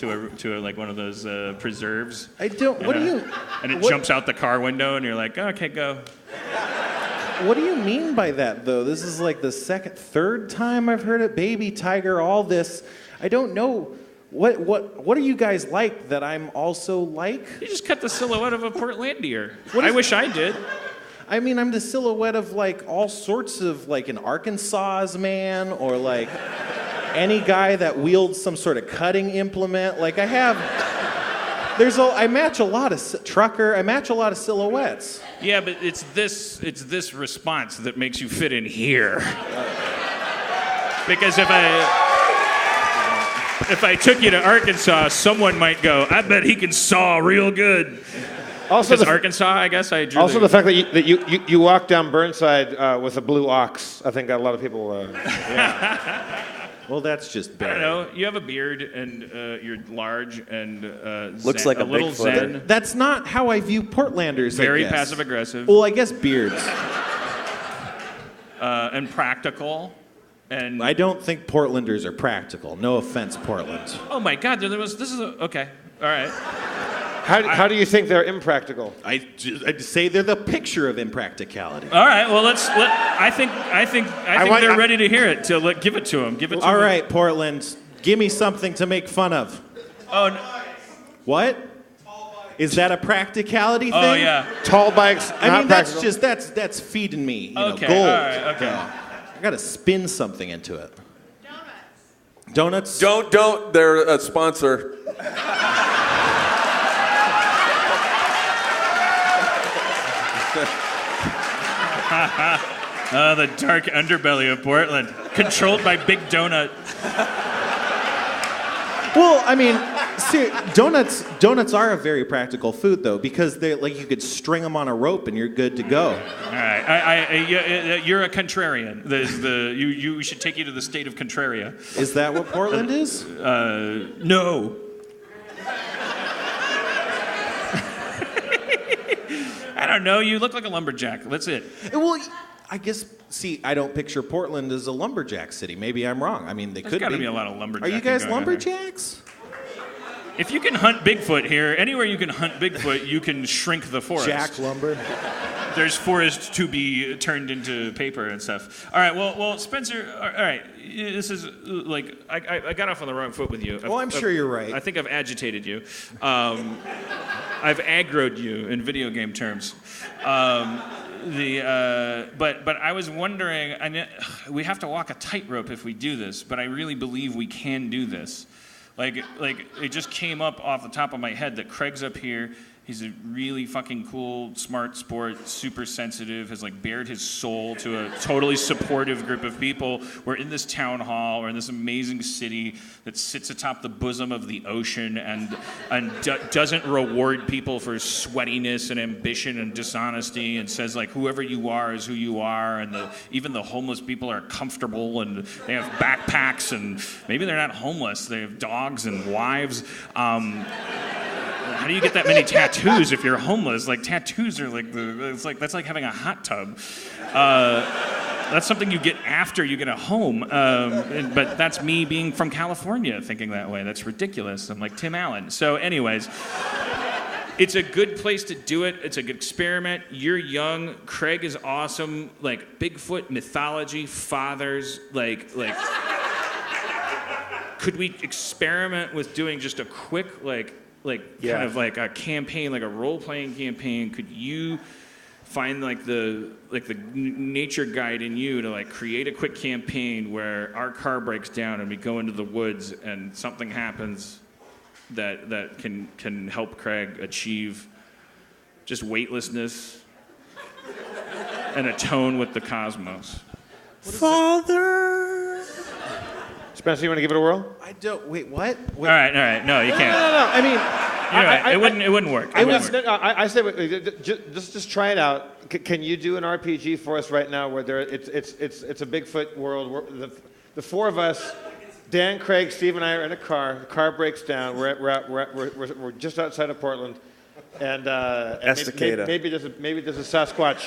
like one of those preserves. I don't. What do you? And it what- jumps out the car window, and you're like, oh, okay, go. What do you mean by that, though? This is like the third time I've heard it. Baby tiger, all this. I don't know. What are you guys like that I'm also like? You just cut the silhouette of a Portlandier. I wish I did. I mean, I'm the silhouette of like all sorts of like an Arkansas man, or like any guy that wields some sort of cutting implement. Like I match a lot of trucker. I match a lot of silhouettes. Yeah, but it's this response that makes you fit in here. Because if I took you to Arkansas, someone might go, I bet he can saw real good. Also, Because Arkansas, I guess I drew. the fact that you walk down Burnside with a blue ox, I think got a lot of people. Well, that's just I bad. don't know. You have a beard, and you're large, and Looks zen, like a little Bigfooter. zen, That's not how I view Portlanders. very I guess. passive aggressive, Well, I guess beards. and practical. And I don't think Portlanders are practical. No offense, Portland. oh my God, this is okay. All right. How do you think they're impractical? I'd say they're the picture of impracticality. All right. Well, I think they're ready to hear it. So give it to them. Give it to them. All right, Portland, give me something to make fun of. Oh. No. What? Is that a practicality thing? Oh yeah. Tall bikes, I mean, practical. that's feeding me. Okay. Gold. All right. Okay. I gotta spin something into it. Donuts. Don't. They're a sponsor. The dark underbelly of Portland, controlled by Big Donut. Well, I mean, see, donuts are a very practical food though, because they you could string them on a rope and you're good to go. All right, you're a contrarian. We should take you to the state of Contraria. Is that what Portland is? No. I don't know. You look like a lumberjack. That's it. Well, I guess. See, I don't picture Portland as a lumberjack city. Maybe I'm wrong. I mean, they There's could got to be. be a lot of lumberjacking. Are you guys going on here. lumberjacks? If you can hunt Bigfoot here, anywhere you can hunt Bigfoot, you can shrink the forest. Jack lumber. There's forest to be turned into paper and stuff. All right, well, Spencer. All right, this is like I got off on the wrong foot with you. Well, I'm sure you're right. I think I've agitated you. I've aggroed you in video game terms. But I was wondering. I mean, we have to walk a tightrope if we do this, but I really believe we can do this. Like it just came up off the top of my head that Craig's up here. He's a really fucking cool, smart sport, super sensitive, has bared his soul to a totally supportive group of people. We're in this town hall, we're in this amazing city that sits atop the bosom of the ocean and doesn't reward people for sweatiness and ambition and dishonesty and says whoever you are is who you are, and even the homeless people are comfortable and they have backpacks and maybe they're not homeless, they have dogs and wives. How do you get that many tattoos if you're homeless? Tattoos are that's like having a hot tub. That's something you get after you get a home. But that's me being from California thinking that way. That's ridiculous. I'm like Tim Allen. So anyways, it's a good place to do it. It's a good experiment. You're young. Craig is awesome. Bigfoot mythology, fathers, could we experiment with doing just a quick kind of a campaign, a role-playing campaign? Could you find the nature guide in you to create a quick campaign where our car breaks down and we go into the woods and something happens that can help Craig achieve just weightlessness and atone with the cosmos? Father. Spencer, you want to give it a whirl? I don't. Wait, what? All right. No, you can't. No. I mean, You're right. It wouldn't work. I say just try it out. Can you do an RPG for us right now where it's a Bigfoot world? The four of us, Dan, Craig, Steve, and I are in a car. The car breaks down. We're just outside of Portland, and Estacada. maybe there's a Sasquatch.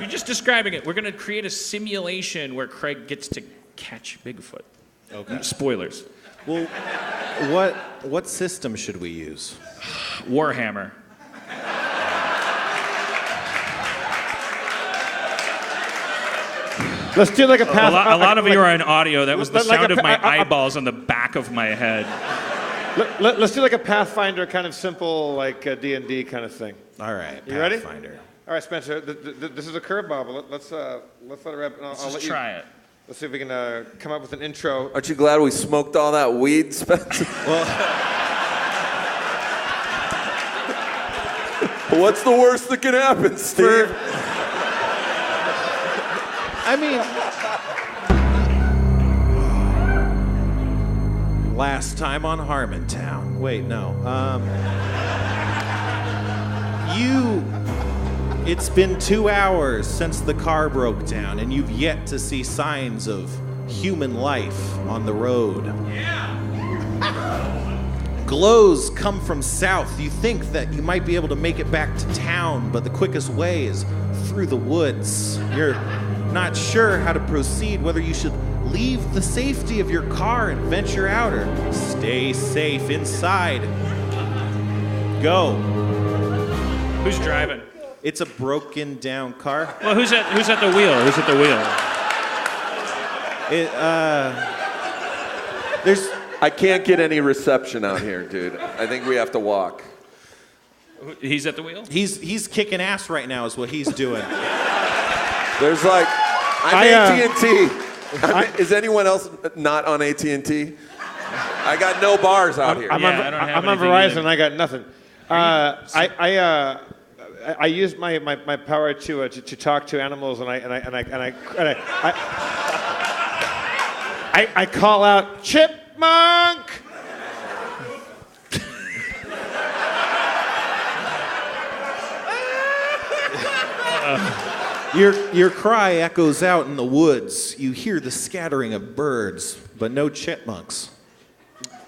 You're just describing it. We're going to create a simulation where Craig gets to catch Bigfoot. Okay. Spoilers. Well, what system should we use? Warhammer. Let's do a path. A lot of you are in audio. That was the sound of my eyeballs on the back of my head. Let's do a Pathfinder kind of simple D&D kind of thing. All right. You ready? Pathfinder. All right, Spencer. This is a curveball, but let's let it wrap. Let's try it. Let's see if we can come up with an intro. Aren't you glad we smoked all that weed, Spencer? What's the worst that can happen, Steve? I mean, last time on Harmontown. Wait, no. It's been 2 hours since the car broke down, and you've yet to see signs of human life on the road. Yeah. Glows come from south. You think that you might be able to make it back to town, but the quickest way is through the woods. You're not sure how to proceed, whether you should leave the safety of your car and venture out, or stay safe inside. Go. Who's driving? It's a broken down car. Well, who's at the wheel? Who's at the wheel? There's I can't get any reception out here, dude. I think we have to walk. He's at the wheel? he's kicking ass right now is what he's doing. There's like, I'm AT&T. Is anyone else not on AT&T? I got no bars out here. I'm on Verizon. And I got nothing. I use my power to talk to animals, and I call out chipmunk. Your cry echoes out in the woods. You hear the scattering of birds, but no chipmunks.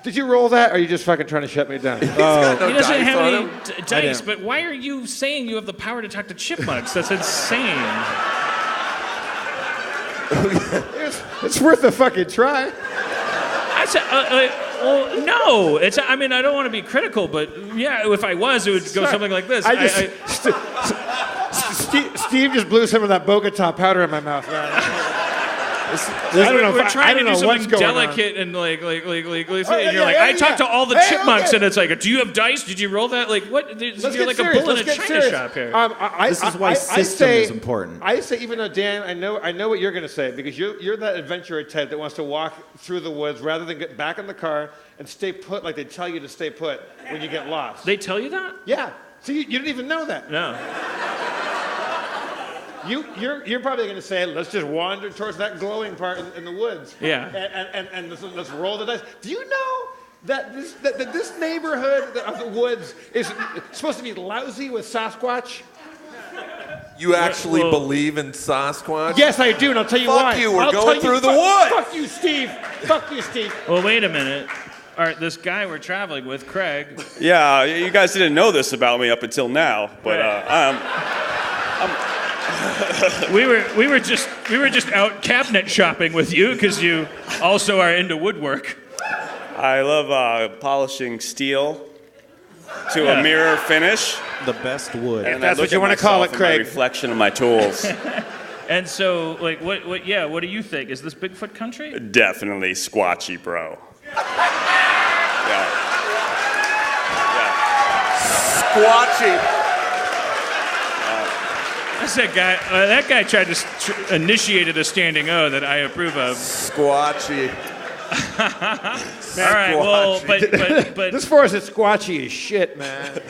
Did you roll that, or are you just fucking trying to shut me down? He doesn't have any I dice, didn't. but why are you saying you have the power to talk to chipmunks? That's insane. It's worth a fucking try. I said, well, no. I mean, I don't want to be critical, but yeah, if I was, it would go something like this. Steve just blew some of that Bogota powder in my mouth, man. We're trying to do something delicate and like and you're like, I talked to all the chipmunks, and it's like, do you have dice? Did you roll that? Like, what? You're like a bull in a china shop here. This is why system is important. I say, even though Dan, I know what you're going to say, because you're that adventurer type that wants to walk through the woods rather than get back in the car and stay put like they tell you to stay put when you get lost. They tell you that? Yeah. So you didn't even know that. No. You're probably going to say, let's just wander towards that glowing part in the woods. Yeah. And let's roll the dice. Do you know that this neighborhood of the woods is supposed to be lousy with Sasquatch? You actually believe in Sasquatch? Yes, I do, and I'll tell you why. Fuck you, we're going through the woods. Fuck you, Steve. Fuck you, Steve. Well, wait a minute. All right, this guy we're traveling with, Craig. Yeah, you guys didn't know this about me up until now, but we were just out cabinet shopping with you because you also are into woodwork. I love polishing steel to a mirror finish. The best wood. And That's I what look you at wanna call myself it, in my Craig. reflection of my tools. And so, like, what do you think? Is this Bigfoot country? Definitely Squatchy Bro. Squatchy. That's that guy. That guy tried to initiated a standing O that I approve of. Squatchy. All right. Well, but This forest is squatchy as shit, man.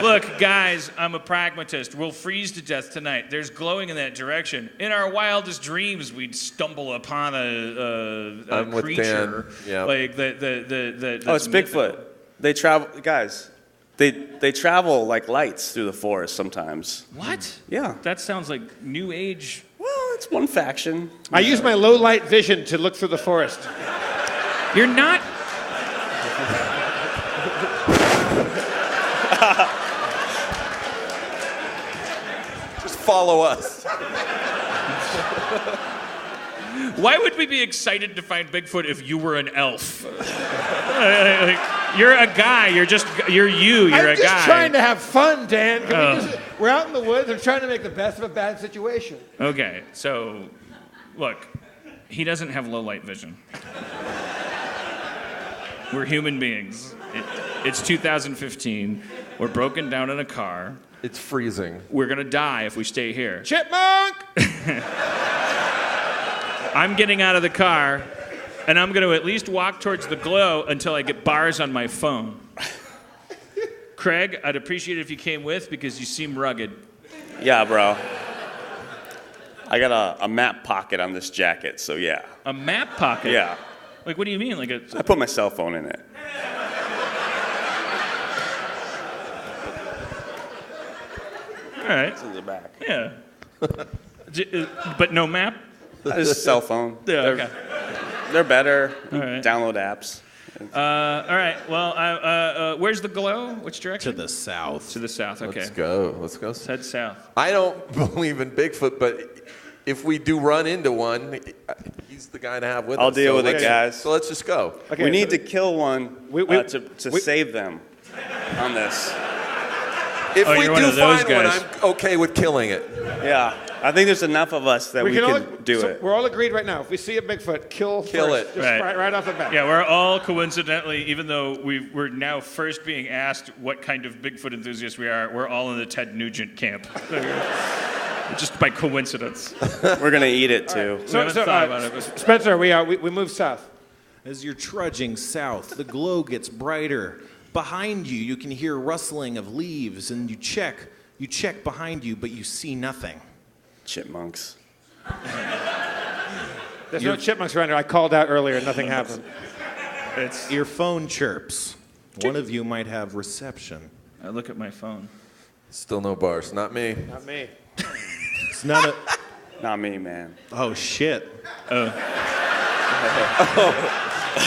look, guys, I'm a pragmatist. We'll freeze to death tonight. There's glowing in that direction. In our wildest dreams, we'd stumble upon a I'm with creature Dan. Yep. like the. Oh, it's Bigfoot. They travel, guys. They travel like lights through the forest sometimes. What? Yeah. That sounds like New Age. Well, it's one faction. I use my low light vision to look through the forest. You're not. Just follow us. Why would we be excited to find Bigfoot if you were an elf? You're a guy. You're you. You're I'm a just guy. trying to have fun, Dan. We're out in the woods. I'm trying to make the best of a bad situation. Okay, so look, he doesn't have low light vision. We're human beings. It's 2015. We're broken down in a car. It's freezing. We're gonna die if we stay here. Chipmunk! I'm getting out of the car, and I'm gonna at least walk towards the glow until I get bars on my phone. Craig, I'd appreciate it if you came with because you seem rugged. Yeah, bro. I got a map pocket on this jacket, so yeah. A map pocket? Yeah. Like, what do you mean? Like I put my cell phone in it. all right, It's in the back. yeah. But no map? Just a cell phone. Yeah, okay. They're better. All right. Download apps. All right, well, where's the glow? Which direction? To the south. To the south, okay. Let's go. Let's go. Let's head south. I don't believe in Bigfoot, but if we do run into one, he's the guy to have with us. I'll deal with it, let's- guys. So let's just go. Okay, We need to kill one to we- save them on this. If Oh, we you're one do of those find one, guys. I'm okay with killing it. Yeah, I think there's enough of us that we can do so it. We're all agreed right now. If we see a Bigfoot, kill Kill first. it. Just Right. right off the bat. Yeah, we're all coincidentally, even though we're now first being asked what kind of Bigfoot enthusiasts we are, we're all in the Ted Nugent camp. Just by coincidence. We're gonna eat it too. We haven't thought about it, but- Spencer, we moved south. As you're trudging south, the glow gets brighter. Behind you, you can hear rustling of leaves, and you check behind you, but you see nothing. Chipmunks. There's no chipmunks around here. I called out earlier and nothing happened. Your phone chirps. One of you might have reception. I look at my phone. Still no bars. Not me. Not me. It's not a. Not me, man. Oh shit!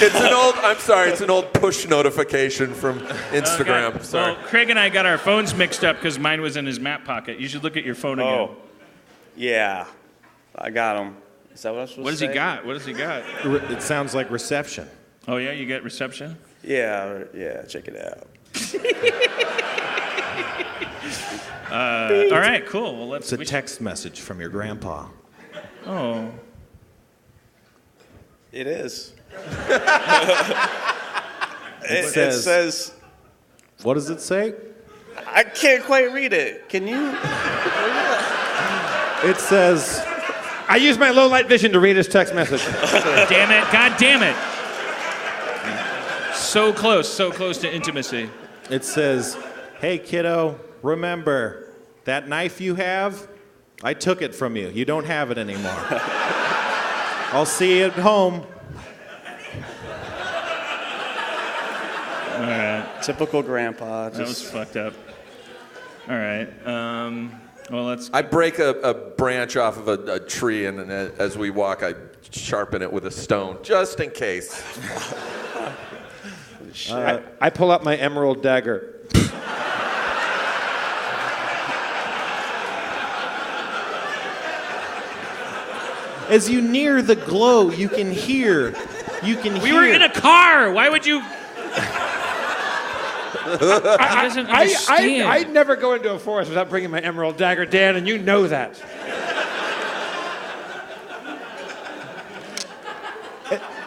It's an old. I'm sorry. It's an old push notification from Instagram. Okay. Sorry. Well, Craig and I got our phones mixed up because mine was in his map pocket. You should look at your phone again. Oh, yeah. I got him. Is that what I was supposed What to has say? he got? What has he got? It sounds like reception. Oh, yeah? You get reception? Yeah, check it out. All right, cool. Well, It's a text message from your grandpa. Oh. It is. It It says- says, What does it say? I can't quite read it. Can you? It says, I used my low light vision to read his text message. Damn it. God damn it. So close to intimacy. it says, "Hey kiddo, remember that knife you have? I took it from you. You don't have it anymore. I'll see you at home." All right. Typical grandpa. That was fucked up. All right. Well, let's. I break a branch off of a tree, and then as we walk, I sharpen it with a stone, just in case. I pull out my emerald dagger. As you near the glow, you can hear. We were in a car. Why would you? He doesn't understand. I'd never go into a forest without bringing my emerald dagger, Dan, and you know that.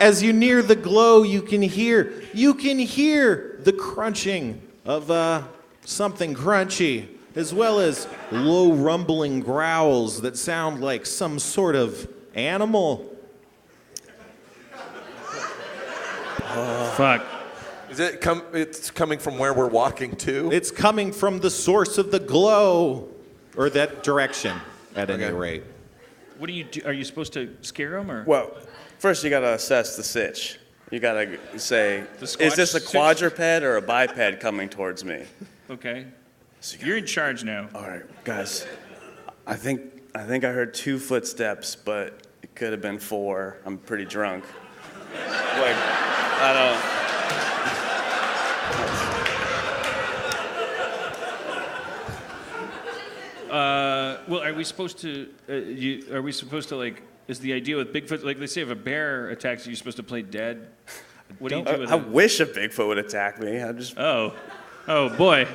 As you near the glow, you can hear the crunching of something crunchy, as well as low rumbling growls that sound like some sort of animal. Fuck. Is it it's coming from where we're walking to? It's coming from the source of the glow, or that direction, at any rate. What do you do? Are you supposed to scare him or? Well, first you gotta assess the sitch. You gotta say, The is squatch this a sitch? quadruped or a biped coming towards me? Okay. You're in charge now. All right, guys. I think I heard 2 footsteps, but it could have been 4. I'm pretty drunk. Like, I don't. Well, are we supposed to? Are we supposed to like? Is the idea with Bigfoot like they say if a bear attacks you, you're supposed to play dead? What do you do with I it? wish a Bigfoot would attack me. I just. Oh boy.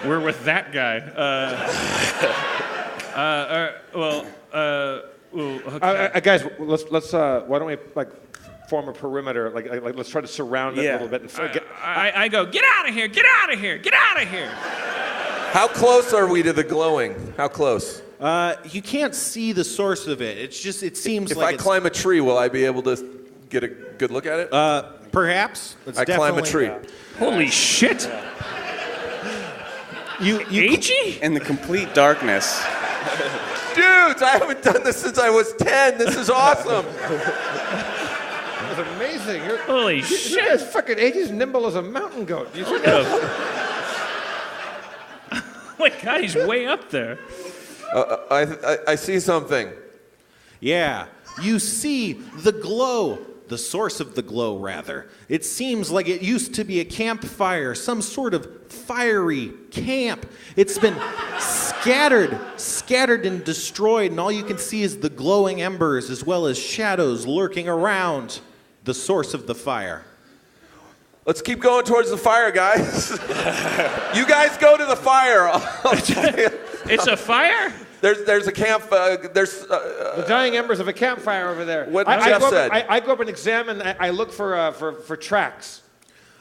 We're with that guy. Okay. Guys, let's why don't we like form a perimeter? Like let's try to surround it a Yeah. little bit. And I go, get out of here, get out of here, get out of here. How close are we to the glowing? How close? You can't see the source of it. It seems If like I it's, climb a tree, will I be able to get a good look at it? perhaps. It's I climb a tree. Holy shit. You Agey? In the complete darkness. Dudes, I haven't done this since I was 10. This is awesome. It's amazing. Holy You shit. guys fucking ages nimble as a mountain goat. You see that? Oh my God, he's way up there. I see something. Yeah, you see the glow, the source of the glow, rather. It seems like it used to be a campfire, some sort of fiery camp. It's been scattered and destroyed, and all you can see is the glowing embers as well as shadows lurking around the source of the fire. Let's keep going towards the fire, guys. You guys go to the fire. It's a fire? There's a camp. The dying embers of a campfire over there. What I Jeff go up, said. I go up and examine. I look for tracks.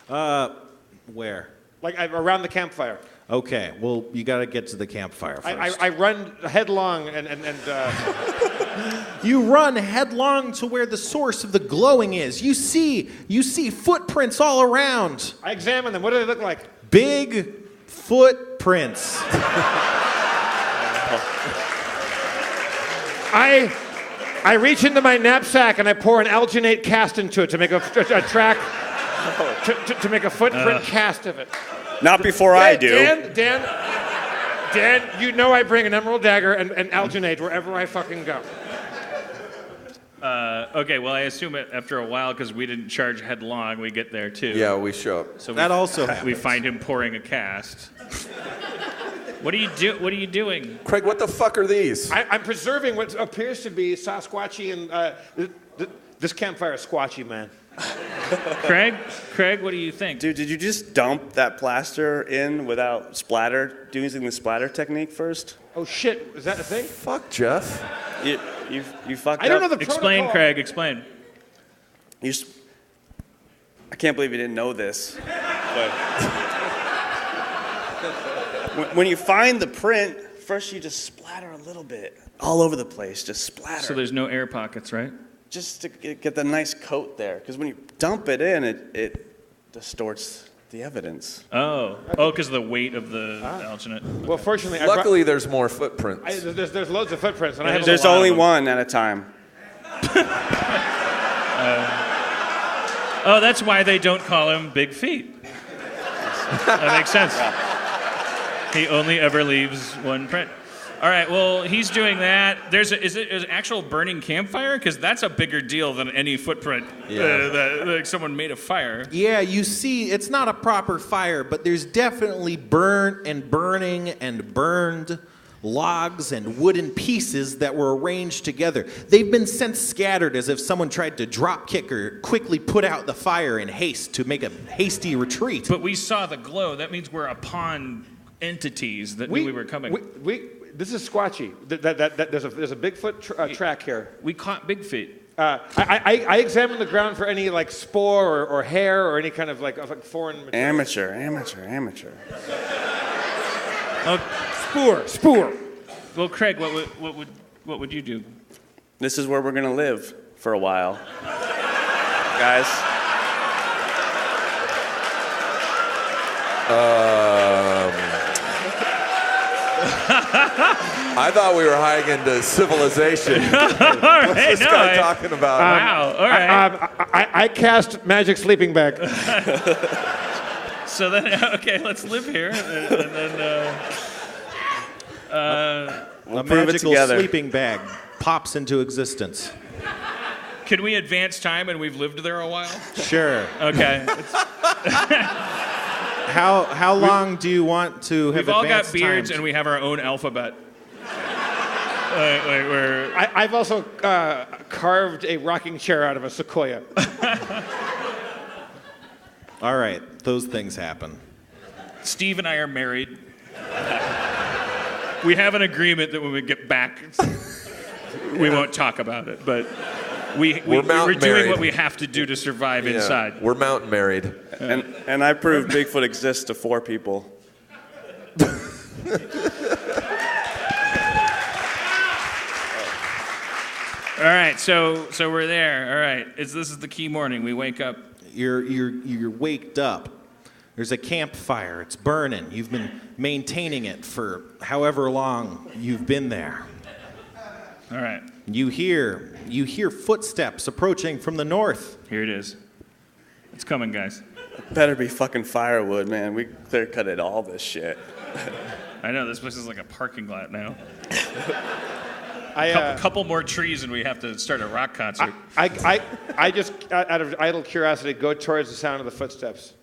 Where? Like around the campfire. Okay, well, you got to get to the campfire first. I run headlong and You run headlong to where the source of the glowing is. You see footprints all around. I examine them. What do they look like? Big footprints. I reach into my knapsack and I pour an alginate cast into it to make a track, to make a footprint cast of it. Not before I do. Dan, you know I bring an emerald dagger and alginate wherever I fucking go. Okay, well, I assume after a while, because we didn't charge headlong, we get there too. Yeah, we show up. So That also we happens. find him pouring a cast. What are you doing? Craig, what the fuck are these? I'm preserving what appears to be Sasquatchy and this campfire is squatchy, man. Craig, what do you think? Dude, did you just dump that plaster in without splatter, using the splatter technique first? Oh shit, is that a thing? Fuck, Jeff. You fucked I don't know up. the Explain, protocol. Craig, explain. I can't believe you didn't know this. But when you find the print, first you just splatter a little bit all over the place, just splatter. So there's no air pockets, right? Just to get the nice coat there, because when you dump it in, it distorts the evidence. Oh, because of the weight of the alginate. Well, fortunately, Luckily, there's more footprints. there's loads of footprints, and I have There's lot of only them. one at a time. Oh, that's why they don't call him Big Feet. That makes sense. He only ever leaves one print. All right, well, he's doing that. Is it an actual burning campfire? Because that's a bigger deal than any footprint that someone made a fire. Yeah, you see, it's not a proper fire, but there's definitely burnt and burning and burned logs and wooden pieces that were arranged together. They've been sent scattered as if someone tried to drop kick or quickly put out the fire in haste to make a hasty retreat. But we saw the glow. That means we're upon entities that knew we were coming. This is squatchy. There's a Bigfoot track here. We caught Big Feet. I examined the ground for any like spore or hair or any kind of like foreign material. Amateur. Spoor. Well, Craig, what would you do? This is where we're gonna live for a while, guys. I thought we were high into civilization. All right, What's this guy talking about? Wow. All right. I cast magic sleeping bag. So then, okay, let's live here, and then. We'll A prove it magical together. sleeping bag pops into existence. Can we advance time and we've lived there a while? Sure. Okay. How long do you want to have We've all got advanced beards times? and we have our own alphabet. We're I've also carved a rocking chair out of a sequoia. All right, those things happen. Steve and I are married. We have an agreement that when we get back, we won't talk about it, but we're mountain doing married. what we have to do to survive inside. We're mountain married. And I proved Bigfoot exists to 4 people. All right, so we're there. All right, this is the key morning. We wake up. You're waked up. There's a campfire. It's burning. You've been maintaining it for however long you've been there. All right, You hear footsteps approaching from the north. here it is. It's coming, guys. Better be fucking firewood, man. We clear cutted all this shit. I know this place is like a parking lot now. I Couple more trees and we have to start a rock concert. just out of idle curiosity go towards the sound of the footsteps.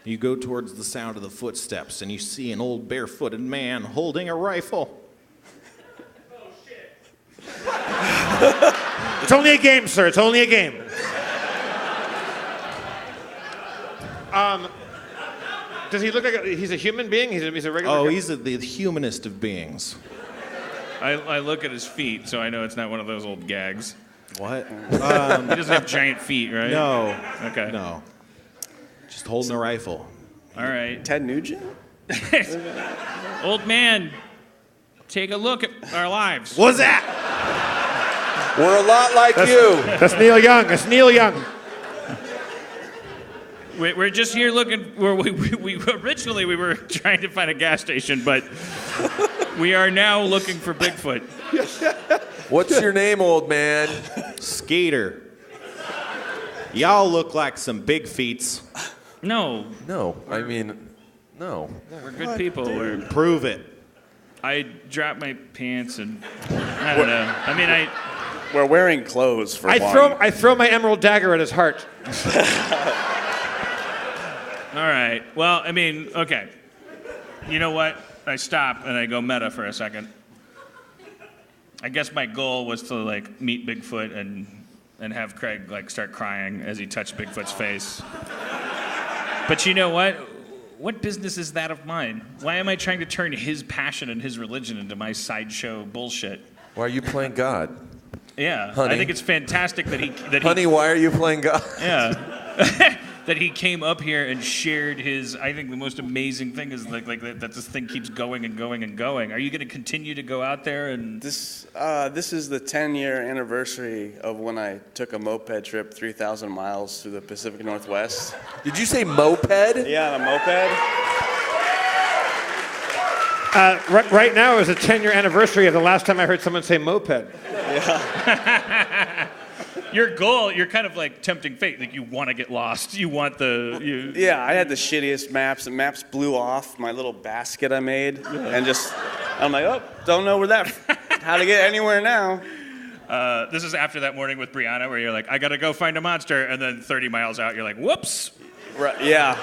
You go towards the sound of the footsteps, and you see an old barefooted man holding a rifle. It's only a game, sir. It's only a game. Does he look like he's a human being? He's a regular Oh, guy? he's the humanest of beings. I look at his feet, so I know it's not one of those old gags. What? He doesn't have giant feet, right? No. Okay. No. Just holding a rifle. All right. Ted Nugent? Old man, take a look at our lives. What's that? We're a lot like you. That's Neil Young. That's Neil Young. We're just here looking. We originally we were trying to find a gas station, but we are now looking for Bigfoot. What's your name, old man? Skater. Y'all look like some big feets. No, No, I mean, no. we're good people. Prove it. I dropped my pants and I don't know. I mean, We're wearing clothes for I one. throw my emerald dagger at his heart. all right. Well, I mean, okay. You know what? I stop and I go meta for a second. I guess my goal was to like meet Bigfoot and have Craig like start crying as he touched Bigfoot's face. But you know what? What business is that of mine? Why am I trying to turn his passion and his religion into my sideshow bullshit? Why are you playing God? Yeah, Honey. I think it's fantastic that Honey, why are you playing God? yeah, that he came up here and shared his. I think the most amazing thing is like that this thing keeps going and going and going. Are you going to continue to go out there and? This is the 10-year anniversary of when I took a moped trip 3,000 miles through the Pacific Northwest. Did you say moped? Yeah, on a moped. Right now is a 10-year anniversary of the last time I heard someone say moped. Your goal, you're kind of like tempting fate. Like you want to get lost. You want the. Yeah, I had the shittiest maps. The maps blew off my little basket I made, and I'm like, oh, don't know how to get anywhere now. This is after that morning with Brianna, where you're like, I gotta go find a monster, and then 30 miles out, you're like, whoops. Right, yeah.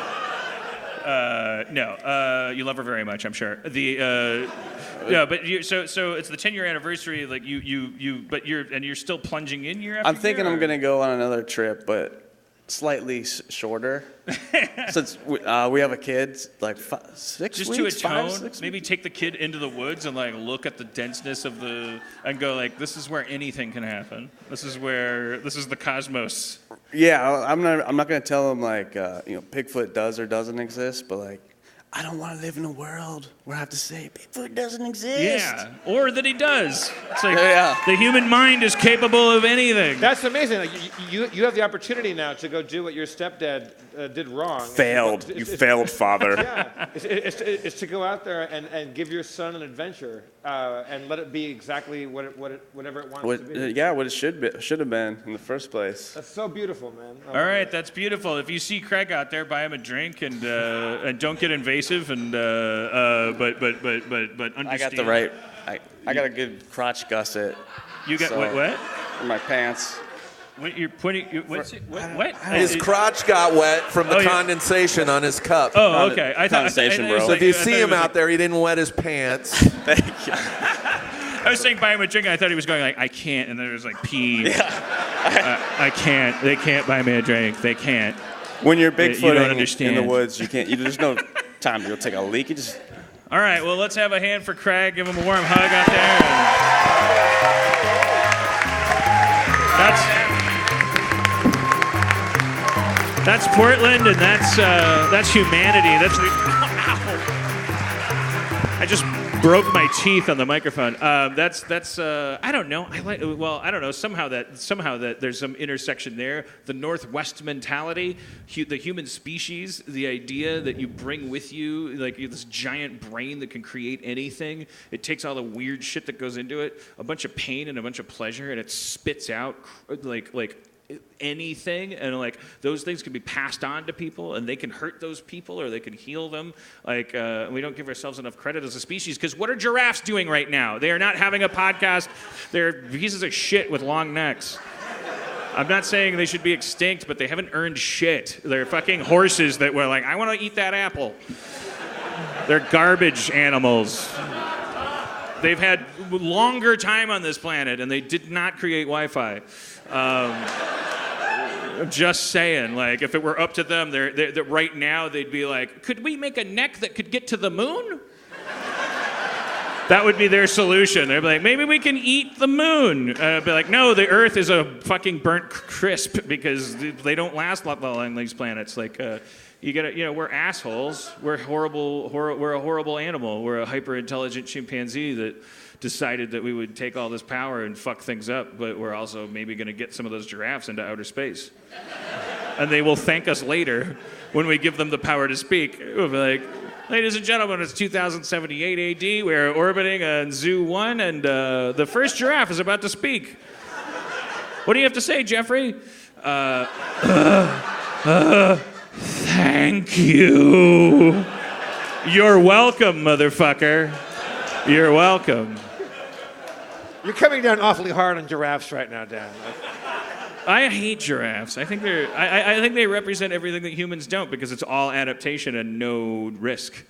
No, you love her very much, I'm sure. Yeah, but so it's the 10-year anniversary. Like you're still plunging in year after I'm thinking year, I'm gonna go on another trip, but slightly shorter. Since we have a kid, like 6 just weeks, to atone. 5, 6 Maybe weeks. take the kid into the woods and like look at the denseness of and go like, this is where anything can happen. This is the cosmos. Yeah, I'm not gonna tell him like Bigfoot does or doesn't exist, but like I don't want to live in a world where I have to say Bigfoot doesn't exist. Yeah, or that he does. It's like Yeah. the human mind is capable of anything. That's amazing. Like, you have the opportunity now to go do what your stepdad did wrong. Failed. You failed, father. Yeah, it's to go out there and give your son an adventure and let it be exactly whatever it wants to be. What it should have been in the first place. That's so beautiful, man. All right, that's beautiful. If you see Craig out there, buy him a drink and don't get invasive and but understand. I got the right. I got a good crotch gusset. You got so- what? In my pants. What you're putting? What? His crotch got wet from the Oh, yeah. condensation on his cup. Oh, okay. I thought Condensation, it was bro. So if you I thought see it him was out there, he didn't wet his pants. Thank you. I was saying buy him a drink. And I thought he was going like I can't, and then there was like pee. I can't. They can't buy me a drink. They can't. When you're You don't Bigfooting in understand. the woods, you can't. There's no time to go take a leak. You just. All right. Well, let's have a hand for Craig. Give him a warm hug out there. That's Portland, and that's humanity. That's I just broke my teeth on the microphone. That's I don't know. I don't know. Somehow that there's some intersection there. The Northwest mentality, the human species, the idea that you bring with you like this giant brain that can create anything. It takes all the weird shit that goes into it, a bunch of pain and a bunch of pleasure, and it spits out like anything, and like those things can be passed on to people, and they can hurt those people or they can heal them. Like we don't give ourselves enough credit as a species, because what are giraffes doing right now? They are not having a podcast. They're pieces of shit with long necks. I'm not saying they should be extinct, but they haven't earned shit. They're fucking horses that were like, I want to eat that apple. They're garbage animals. They've had longer time on this planet, and they did not create Wi-Fi. Just saying, like, if it were up to them, they're right now they'd be like, could we make a neck that could get to the moon? That would be their solution. They'd be like, maybe we can eat the moon. I'd be like, no, the Earth is a fucking burnt crisp because they don't last long on these planets. Like, we're assholes. We're horrible. We're a horrible animal. We're a hyper-intelligent chimpanzee that decided that we would take all this power and fuck things up, but we're also maybe going to get some of those giraffes into outer space. And they will thank us later when we give them the power to speak. We'll be like, ladies and gentlemen, it's 2078 AD. We're orbiting on Zoo 1, and the first giraffe is about to speak. What do you have to say, Jeffrey? Thank you. You're welcome, motherfucker. You're welcome. You're coming down awfully hard on giraffes right now, Dan. I hate giraffes. I think I think they represent everything that humans don't because it's all adaptation and no risk.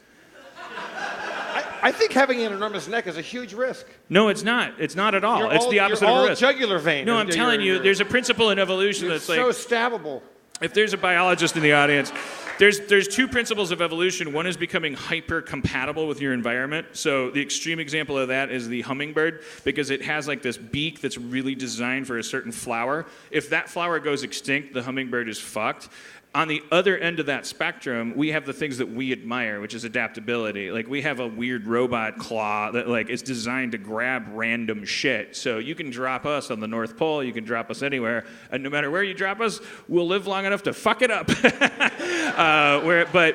I think having an enormous neck is a huge risk. No, it's not. It's not at all. It's the opposite you're of all a risk. Jugular vein. No, I'm telling you, there's a principle in evolution you're that's so like, stabbable. if there's a biologist in the audience, there's two principles of evolution. One is becoming hyper compatible with your environment. So the extreme example of that is the hummingbird, because it has like this beak that's really designed for a certain flower. If that flower goes extinct, the hummingbird is fucked. On the other end of that spectrum, we have the things that we admire, which is adaptability. Like, we have a weird robot claw that like is designed to grab random shit. So you can drop us on the North Pole, you can drop us anywhere, and no matter where you drop us, we'll live long enough to fuck it up.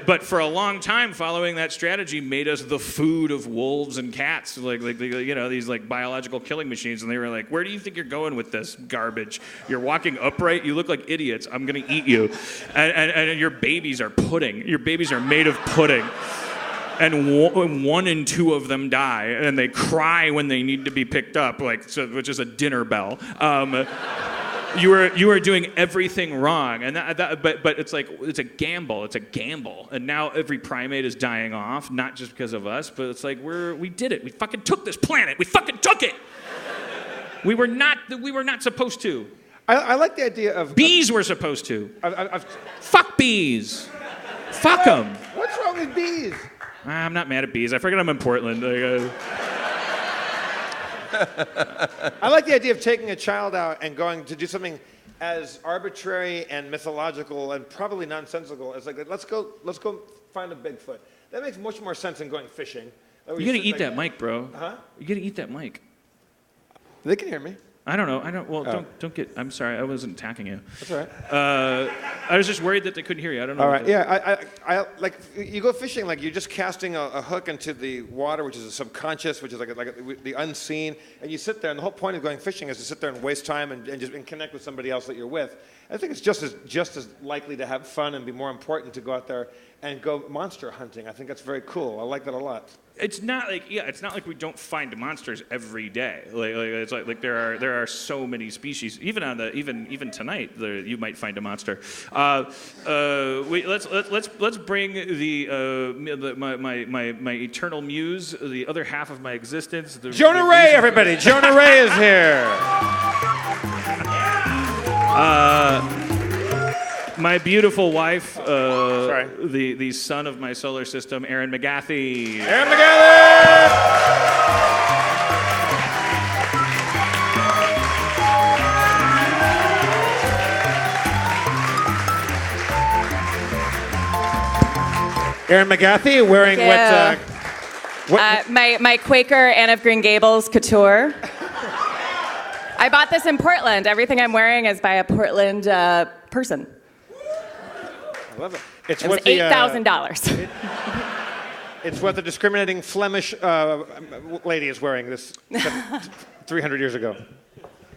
But for a long time, following that strategy made us the food of wolves and cats, these like biological killing machines. And they were like, where do you think you're going with this garbage? You're walking upright, you look like idiots, I'm gonna eat you. And your babies are pudding. Your babies are made of pudding. And one and two of them die, and they cry when they need to be picked up, which is a dinner bell. You are doing everything wrong, and but it's like it's a gamble. It's a gamble, and now every primate is dying off, not just because of us, but it's like we did it. We fucking took this planet. We fucking took it. We were not supposed to. I like the idea of... Bees were supposed to. Fuck bees. Fuck them. What's wrong with bees? I'm not mad at bees. I forget I'm in Portland. I like the idea of taking a child out and going to do something as arbitrary and mythological and probably nonsensical as like, let's go find a Bigfoot. That makes much more sense than going fishing. You gotta eat that mic, bro. Huh? You gotta eat that mic. They can hear me. I don't know. Well, don't get. I'm sorry. I wasn't attacking you. That's all right. I was just worried that they couldn't hear you. I don't know. All right. Yeah. I like you go fishing like you're just casting a hook into the water, which is a subconscious, which is like the unseen, and you sit there. And the whole point of going fishing is to sit there and waste time and connect with somebody else that you're with. I think it's just as likely to have fun and be more important to go out there and go monster hunting. I think that's very cool. I like that a lot. It's not like we don't find monsters every day. It's like there are so many species. Even tonight, you might find a monster. Let's bring my eternal muse, the other half of my existence. Jonah Ray, everybody! Jonah Ray is here. My beautiful wife, the son of my solar system, Aaron McGathy. Aaron McGathy! Aaron McGathy wearing what? My Quaker Anne of Green Gables couture. I bought this in Portland. Everything I'm wearing is by a Portland person. I love it. It was $8,000. It's what the discriminating Flemish lady is wearing this 300 years ago.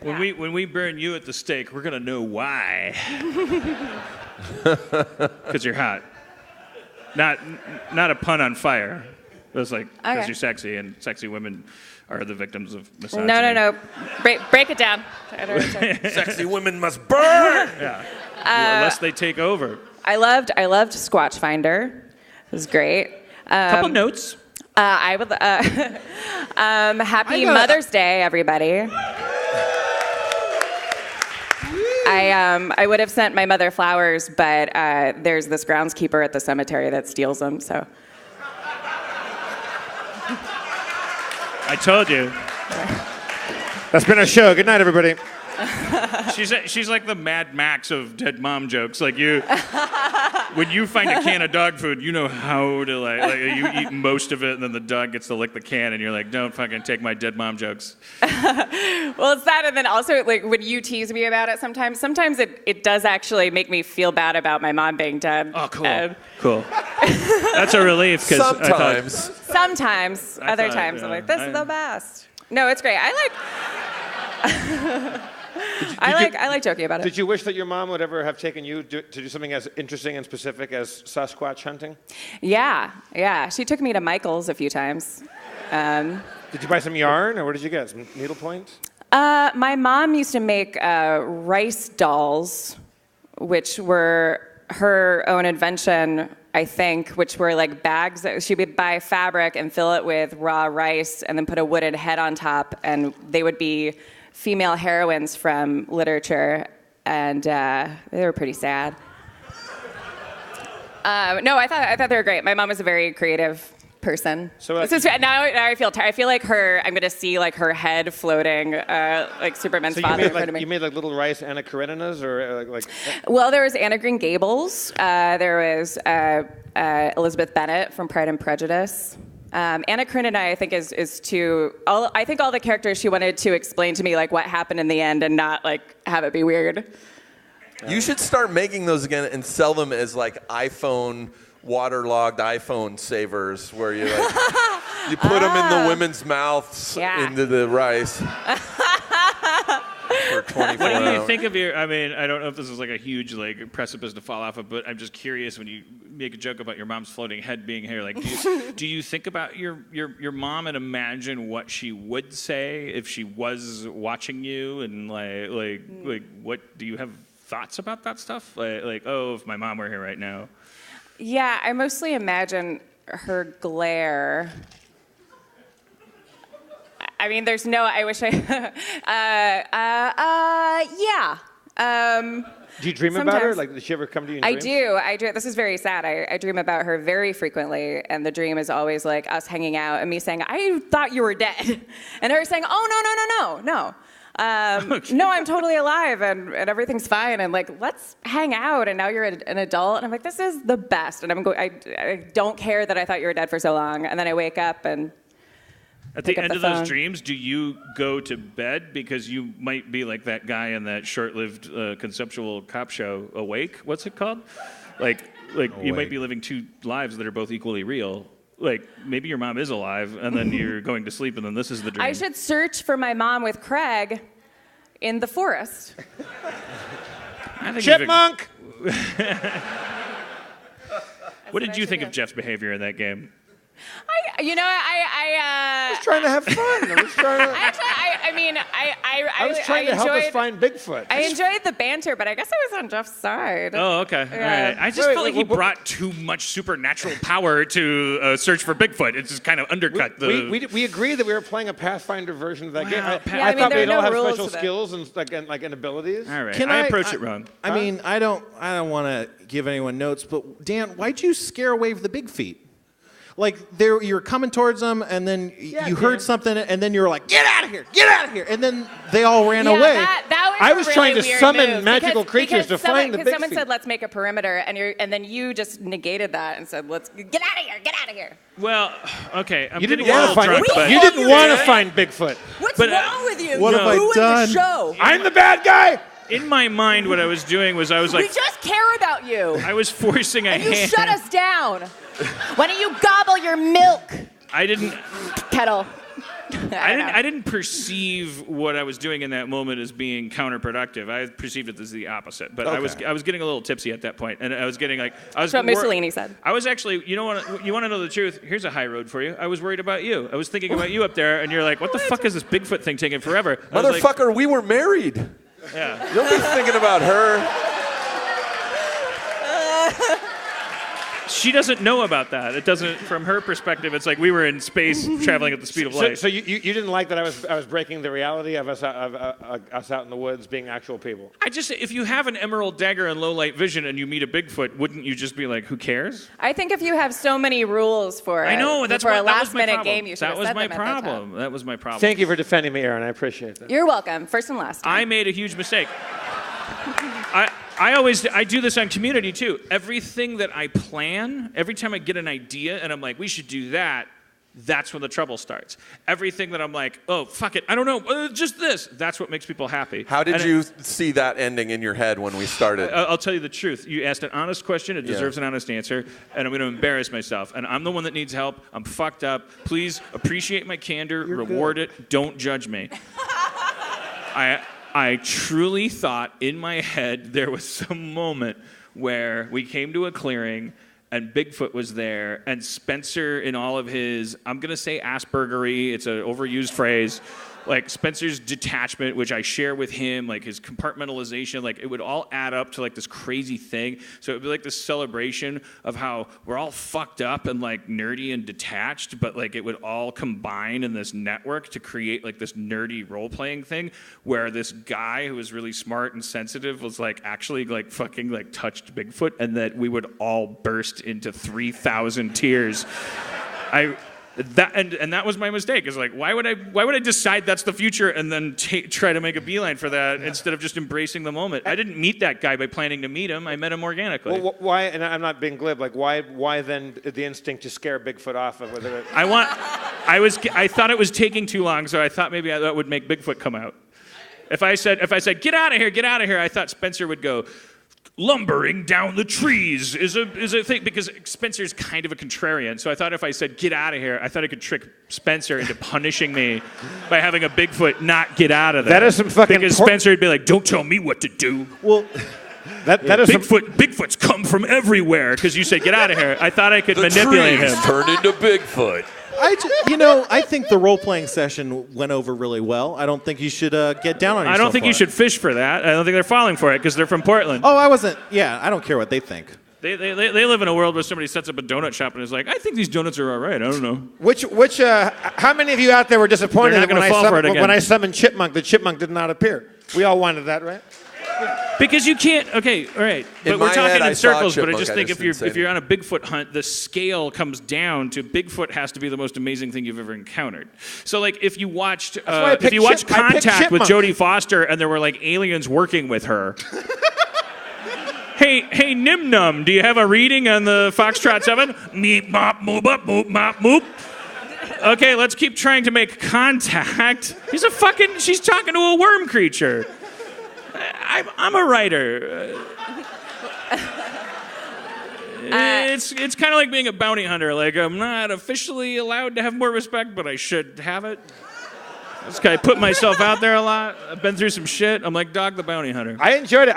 When we burn you at the stake, we're gonna know why. Because you're hot. Not a pun on fire. It was like, because Okay. you're sexy, and sexy women are the victims of misogyny. No. Break it down. Sexy women must burn. Unless they take over. I loved Squatch Finder. It was great. Couple notes. I would. Happy Mother's Day, everybody. I would have sent my mother flowers, but there's this groundskeeper at the cemetery that steals them. So I told you. That's been our show. Good night, everybody. She's like the Mad Max of dead mom jokes. Like you, when you find a can of dog food, you know how to like you eat most of it, and then the dog gets to lick the can, and you're like, don't fucking take my dead mom jokes. well, it's that, and then also like when you tease me about it, sometimes it does actually make me feel bad about my mom being dead. Oh, cool. Cool. That's a relief. Sometimes, other times I'm like, this is the best. No, it's great. I like joking about it. Did you wish that your mom would ever have taken you to do something as interesting and specific as Sasquatch hunting? Yeah. She took me to Michael's a few times. Did you buy some yarn, or what did you get? Some needlepoint? My mom used to make rice dolls, which were her own invention, I think, which were like bags that she would buy fabric and fill it with raw rice and then put a wooden head on top, and they would be female heroines from literature, and they were pretty sad. No, I thought they were great. My mom was a very creative person. So now I feel tired. I feel like I'm going to see like her head floating, like Superman's father in front of me. You made like little rice Anna Kareninas, or like. Well, there was Anna Green Gables. There was Elizabeth Bennet from Pride and Prejudice. Anna Karenina, I think, is too. I think all the characters she wanted to explain to me like what happened in the end and not like have it be weird. You should start making those again and sell them as like waterlogged iPhone savers, where you like, you put them in the women's mouths into the rice. For 24 What do you hours. think of your? I mean, I don't know if this is like a huge like precipice to fall off of, but I'm just curious when you make a joke about your mom's floating head being here. Like, do you think about your mom and imagine what she would say if she was watching you, and like what do you have thoughts about that stuff? Like oh, if my mom were here right now. Yeah, I mostly imagine her glare. I mean, there's no. I wish I. Yeah. Do you dream about her? Like, does she ever come to you in dreams? I do. This is very sad. I dream about her very frequently, and the dream is always like us hanging out and me saying, "I thought you were dead," and her saying, "Oh no." No, I'm totally alive and everything's fine, and like let's hang out, and now you're an adult, and I'm like, this is the best, and I don't care that I thought you were dead for so long, and then I wake up and at the end of those dreams, do you go to bed because you might be like that guy in that short-lived conceptual cop show, Awake? What's it called? Like you might be living two lives that are both equally real. Like, maybe your mom is alive, and then you're going to sleep, and then this is the dream. I should search for my mom with Craig in the forest. Chipmunk! What did you think of Jeff's behavior in that game? I was trying to have fun. I was trying to. I was trying to help us find Bigfoot. I enjoyed the banter, but I guess I was on Jeff's side. Oh, okay. Yeah. All right. I just felt like he brought too much supernatural power to search for Bigfoot. It just kind of undercut the. We agreed that we were playing a Pathfinder version of that game. I I mean, thought there we'd are all no have rules special to that. skills and abilities. All right. I approached it wrong. I mean, I don't want to give anyone notes, but Dan, why'd you scare away the big feet? Like you're coming towards them, and then you heard something, and then you were like, "Get out of here!" And then they all ran away. That was I was a really trying to weird summon move magical creatures to find the big someone feet. said, "Let's make a perimeter," and then you just negated that and said, "Let's get out of here." Well, okay. I'm You didn't getting a want to little find. drunk, but You didn't want to find Bigfoot. What's But, wrong with you? What You have I ruined done? the show. I'm the bad guy. in my mind, what I was doing was I was We like, just care about you. I was forcing a And you hand. shut us down. Why don't you gobble your milk, I didn't. Kettle? I didn't perceive what I was doing in that moment as being counterproductive. I perceived it as the opposite. But I was getting a little tipsy at that point, and I was getting like That's what Mussolini said. I was actually, you want to know the truth? Here's a high road for you. I was worried about you. I was thinking about you up there, and you're like, what the fuck is this Bigfoot thing taking forever? Motherfucker, we were married. Yeah. Don't be thinking about her. She doesn't know about that. It doesn't, from her perspective, it's like we were in space traveling at the speed of light. So you didn't like that I was breaking the reality of us out in the woods being actual people? If you have an emerald dagger and low light vision and you meet a Bigfoot, wouldn't you just be like, who cares? I think if you have so many rules for it, I know, that's for why a that was my last-minute problem. game, you should have That was said my them at that time. problem. That was my problem. Thank you for defending me, Aaron. I appreciate that. You're welcome. First and last time. I made a huge mistake. I do this on Community too. Everything that I plan, every time I get an idea and I'm like, we should do that, that's when the trouble starts. Everything that I'm like, oh, fuck it, I don't know, just this, that's what makes people happy. How did you see that ending in your head when we started? I'll tell you the truth. You asked an honest question, it deserves an honest answer, and I'm going to embarrass myself. And I'm the one that needs help. I'm fucked up. Please appreciate my candor, reward it, don't judge me. I truly thought in my head there was some moment where we came to a clearing and Bigfoot was there and Spencer in all of his, I'm going to say Aspergery, it's an overused phrase, like Spencer's detachment, which I share with him, like his compartmentalization, like it would all add up to like this crazy thing. So it would be like this celebration of how we're all fucked up and like nerdy and detached, but like it would all combine in this network to create like this nerdy role-playing thing where this guy who was really smart and sensitive was like actually like fucking like touched Bigfoot, and that we would all burst into 3,000 tears. That was my mistake. Is like, why would I decide that's the future and then try to make a beeline for that instead of just embracing the moment? I didn't meet that guy by planning to meet him. I met him organically. Well, why? And I'm not being glib. Like, why then the instinct to scare Bigfoot off of whether? I thought it was taking too long, so I thought maybe that would make Bigfoot come out. If I said, get out of here, I thought Spencer would go, lumbering down the trees is a thing, because Spencer's kind of a contrarian. So I thought if I said, get out of here, I thought I could trick Spencer into punishing me by having a Bigfoot not get out of there. That is some fucking... Because Spencer would be like, don't tell me what to do. Well, that is Bigfoots come from everywhere, because you said, get out of here. I thought I could manipulate him. Turned into Bigfoot. I think the role-playing session went over really well. I don't think you should get down on yourself. I don't think you should fish for that. I don't think they're falling for it because they're from Portland. Oh, I wasn't. Yeah, I don't care what they think. They live in a world where somebody sets up a donut shop and is like, I think these donuts are all right. I don't know. How many of you out there were disappointed They're not gonna fall for it again. when I summoned Chipmunk, the Chipmunk did not appear? We all wanted that, right? Because you can't. Okay, all right. But we're talking in circles. But I just think if you're on a Bigfoot hunt, the scale comes down to Bigfoot has to be the most amazing thing you've ever encountered. So like if you watched Contact with Jodie Foster and there were like aliens working with her. Hey, Nim Num, do you have a reading on the Foxtrot 7? Meep mop moop up moop mop moop. Okay, let's keep trying to make contact. She's talking to a worm creature. I'm a writer. It's kind of like being a bounty hunter. Like, I'm not officially allowed to have more respect, but I should have it. I put myself out there a lot. I've been through some shit. I'm like Dog the Bounty Hunter. I enjoyed it.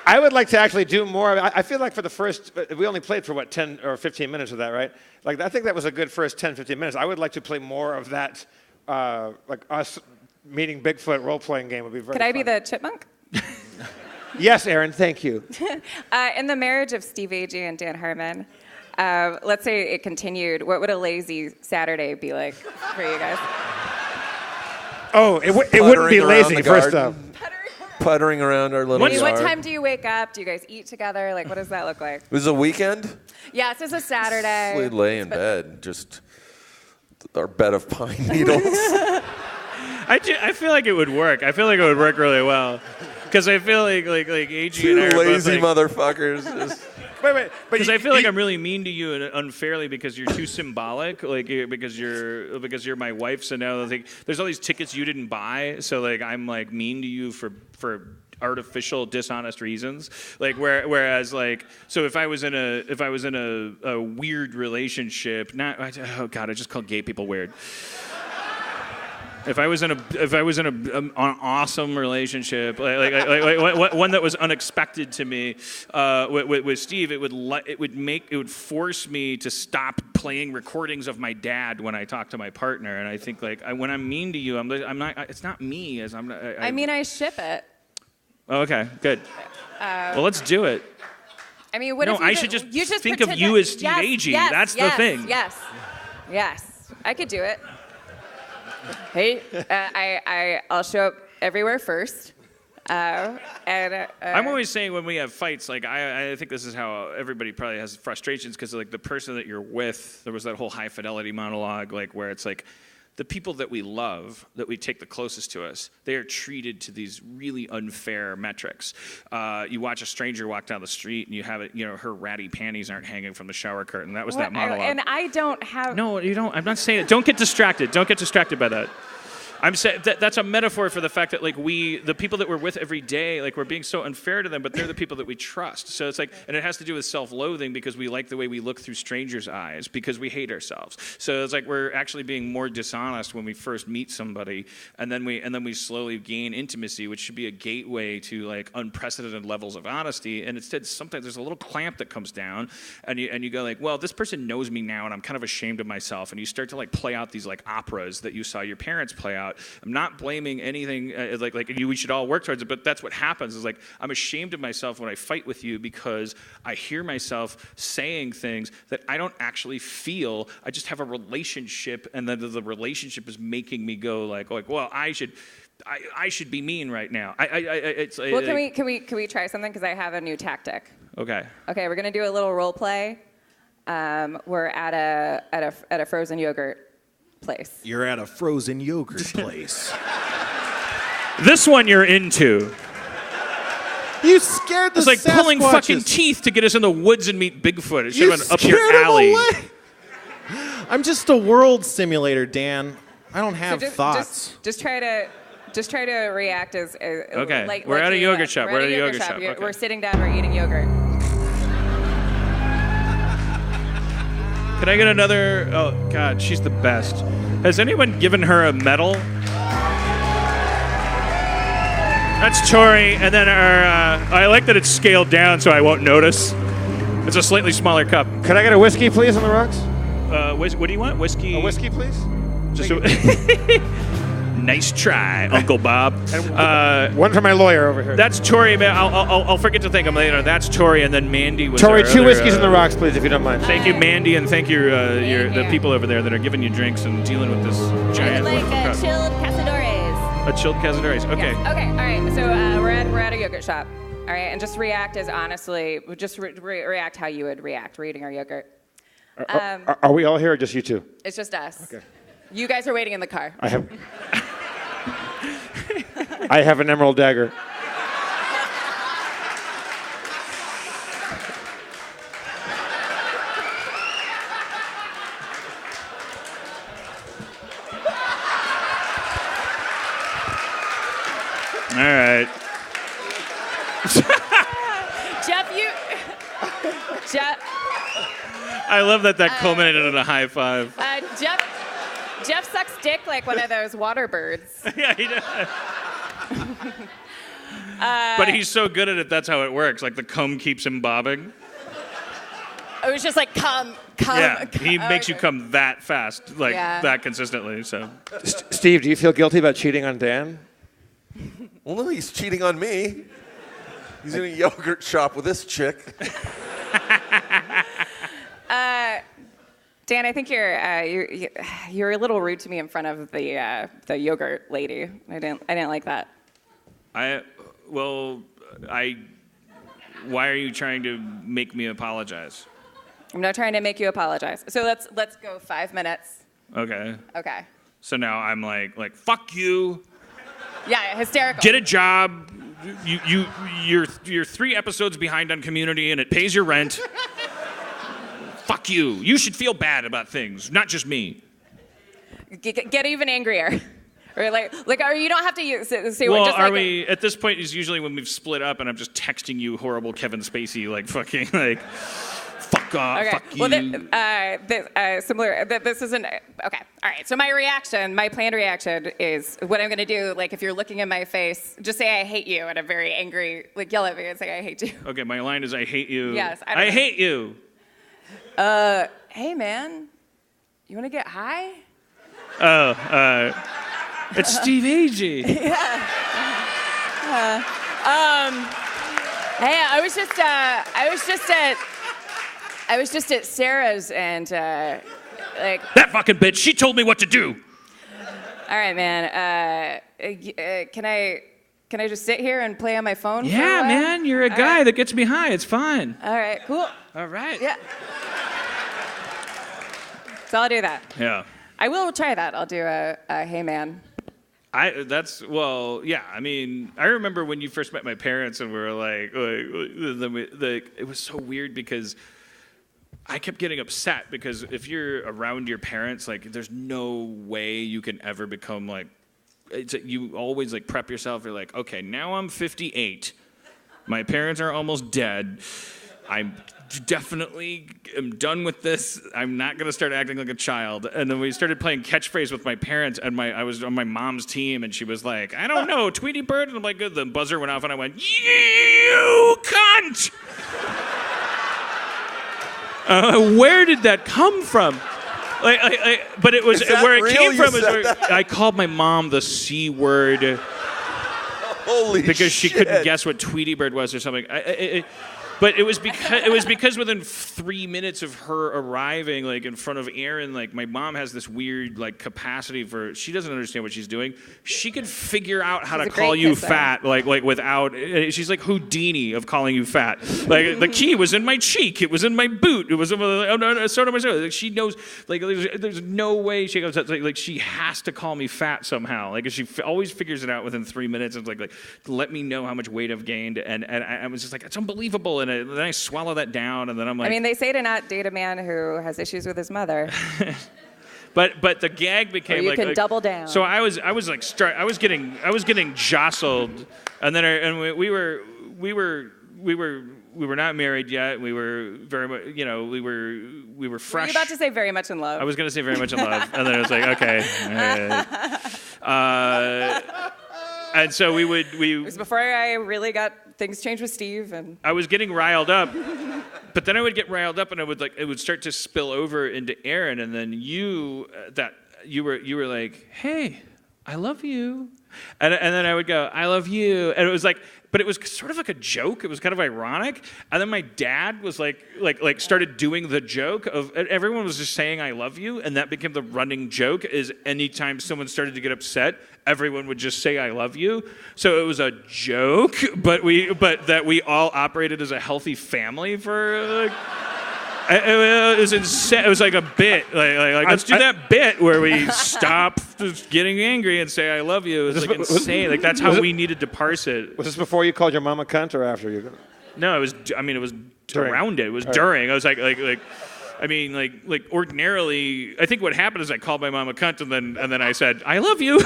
I would like to actually do more. I feel like for the first, we only played for 10 or 15 minutes of that, right? Like, I think that was a good first 10, 15 minutes. I would like to play more of that, like us meeting Bigfoot role-playing game would be very Could I fun. be the chipmunk? Yes, Aaron, thank you. In the marriage of Steve Agee and Dan Harmon, let's say it continued, what would a lazy Saturday be like for you guys? Oh, it wouldn't be lazy, first off. Puttering around our little yard. What time do you wake up? Do you guys eat together? Like, what does that look like? It was a weekend? Yeah, it's just a Saturday. We lay in bed, just our bed of pine needles. I feel like it would work. I feel like it would work really well. Because I feel like Agee and I are lazy both like, motherfuckers. Wait, because I feel like I'm really mean to you and unfairly because you're too symbolic, like because you're my wife. So now like, there's all these tickets you didn't buy. So like I'm like mean to you for artificial dishonest reasons. Like whereas like so if I was in a weird relationship, I just call gay people weird. If I was in an awesome relationship, like one that was unexpected to me, with Steve, it would force me to stop playing recordings of my dad when I talk to my partner. And I think when I'm mean to you, I'm not. It's not me as I'm. I ship it. Oh, okay, good. Well, let's do it. I mean, what no, if I should just think of you as Steve Agee. That's the thing. Yes, I could do it. Hey, I'll show up everywhere first. I'm always saying when we have fights, I think this is how everybody probably has frustrations because the person that you're with, there was that whole high fidelity monologue, where it's the people that we love, that we take the closest to us, they are treated to these really unfair metrics. You watch a stranger walk down the street and you have it, her ratty panties aren't hanging from the shower curtain. That was that monologue. And I don't have... No, you don't. I'm not saying it. Don't get distracted. Don't get distracted by that. I'm saying that's a metaphor for the fact that the people that we're with every day, we're being so unfair to them, but they're the people that we trust. So it's and it has to do with self-loathing because we like the way we look through strangers' eyes because we hate ourselves. So it's we're actually being more dishonest when we first meet somebody, and then we slowly gain intimacy, which should be a gateway to unprecedented levels of honesty. And instead, sometimes there's a little clamp that comes down, and you go well, this person knows me now, and I'm kind of ashamed of myself, and you start to play out these operas that you saw your parents play out. I'm not blaming anything we should all work towards it, but that's what happens is I'm ashamed of myself when I fight with you because I hear myself saying things that I don't actually feel. I just have a relationship, and then the relationship is making me go well, I should be mean right now. Can we try something? Because I have a new tactic. Okay. Okay, we're gonna do a little role play. We're at a frozen yogurt place. You're at a frozen yogurt place. This one you're into. You scared the It's pulling fucking teeth to get us in the woods and meet Bigfoot. It should have been up your alley. I'm just a world simulator, Dan. I don't have thoughts. Just try to react as okay. We're at a yogurt shop. We're at a yogurt shop. Okay. We're sitting down. We're eating yogurt. Can I get another? Oh, God, she's the best. Has anyone given her a medal? That's Tori, and then I like that it's scaled down so I won't notice. It's a slightly smaller cup. Can I get a whiskey, please, on the rocks? What do you want? Whiskey? A whiskey, please? Just nice try, Uncle Bob. One for my lawyer over here. That's Tori. I'll forget to thank him later. That's Tori, and then Mandy was Tori, two whiskeys on the rocks, please, if you don't mind. Thank you, Mandy, and thank you, the people over there that are giving you drinks and dealing with this giant. I would like a chilled Cazadores. A chilled Cazadores. Okay. Yes. Okay. All right. So we're at a yogurt shop. All right, and just react as honestly. Just react how you would react. We're eating our yogurt. Are we all here or just you two? It's just us. Okay. You guys are waiting in the car. I have an emerald dagger. All right. Jeff. I love that culminated in a high five. Jeff sucks dick like one of those water birds. Yeah, he does. But he's so good at it, that's how it works. The cum keeps him bobbing. It was just come. Yeah, he makes you come that fast, that consistently. So, Steve, do you feel guilty about cheating on Dan? Well, no, he's cheating on me. He's in a yogurt shop with this chick. Dan, I think you're a little rude to me in front of the yogurt lady. I didn't like that. Why are you trying to make me apologize? I'm not trying to make you apologize. So let's go 5 minutes. Okay. Okay. So now I'm like fuck you. Yeah, hysterical. Get a job. You're 3 episodes behind on Community, and it pays your rent. Fuck you. You should feel bad about things, not just me. Get even angrier. Or or you don't have to say well, what. Just are we at this point? Is usually when we've split up, and I'm just texting you horrible Kevin Spacey, Fuck off. Okay. Fuck you. Well, similar. This isn't okay. All right. So my planned reaction is what I'm gonna do. Like, if you're looking in my face, just say I hate you, and I'm very angry. Like, yell at me and say I hate you. Okay, my line is I hate you. Yes. I hate you. Hey, man, you wanna get high? It's Steve Agee. Hey, I was just at Sarah's and like. That fucking bitch. She told me what to do. All right, man. Can I just sit here and play on my phone? for a Yeah, while? man. You're a guy that gets me high. It's fine. All right, cool. All right. Yeah. So I'll do that. Yeah. I will try that. I'll do a hey man. Yeah. I mean, I remember when you first met my parents, and we were like, it was so weird because I kept getting upset because if you're around your parents, like, there's no way you can ever become like. You always like prep yourself. You're like, okay, now I'm 58. My parents are almost dead. I'm definitely am done with this. I'm not gonna start acting like a child. And then we started playing catchphrase with my parents, and I was on my mom's team, and she was like, I don't know, Tweety Bird. And I'm like, good. The buzzer went off, and I went, you cunt. Where did that come from? But it was where it real? came You from. said I called my mom the C word Holy because she shit. couldn't guess what Tweety Bird was or something. But it was because within 3 minutes of her arriving, like, in front of Aaron, like, my mom has this weird, like, capacity for, she doesn't understand what she's doing. She could figure out how She's to a call great you kisser. fat, like without, she's like Houdini of calling you fat. Like, the key was in my cheek, it was in my boot, it was in my, oh no, so my like, she knows, like, there's no way she goes, like she has to call me fat somehow. Like, she always figures it out within 3 minutes. It's like, let me know how much weight I've gained, and I was just like, it's unbelievable. And then I swallow that down, and then I'm like, I mean, they say to not date a man who has issues with his mother. but the gag became Or you like, can double down. So I was getting jostled, and then we were not married yet. We were very much, we were fresh. Were you about to say very much in love? I was going to say very much in love, and then I was like, okay. And so It was before I really got things changed with Steve, and I was getting riled up, but then I would get riled up, and it would start to spill over into Aaron, and then you were like, hey, I love you, and then I would go, I love you, and it was like, but it was sort of like a joke. It was kind of ironic, and then my dad was like started doing the joke of everyone was just saying I love you, and that became the running joke. Is anytime someone started to get upset, everyone would just say I love you. So it was a joke, but that we all operated as a healthy family for. It was insane. It was like a bit. Like let's do that bit where we stop just getting angry and say I love you. It was like insane. Like that's how we needed to parse it. Was this before you called your mom a cunt or after you? No, it was. I mean, it was During. around it. It was during. I was like. I mean, like ordinarily, I think what happened is I called my mom a cunt, and then I said I love you.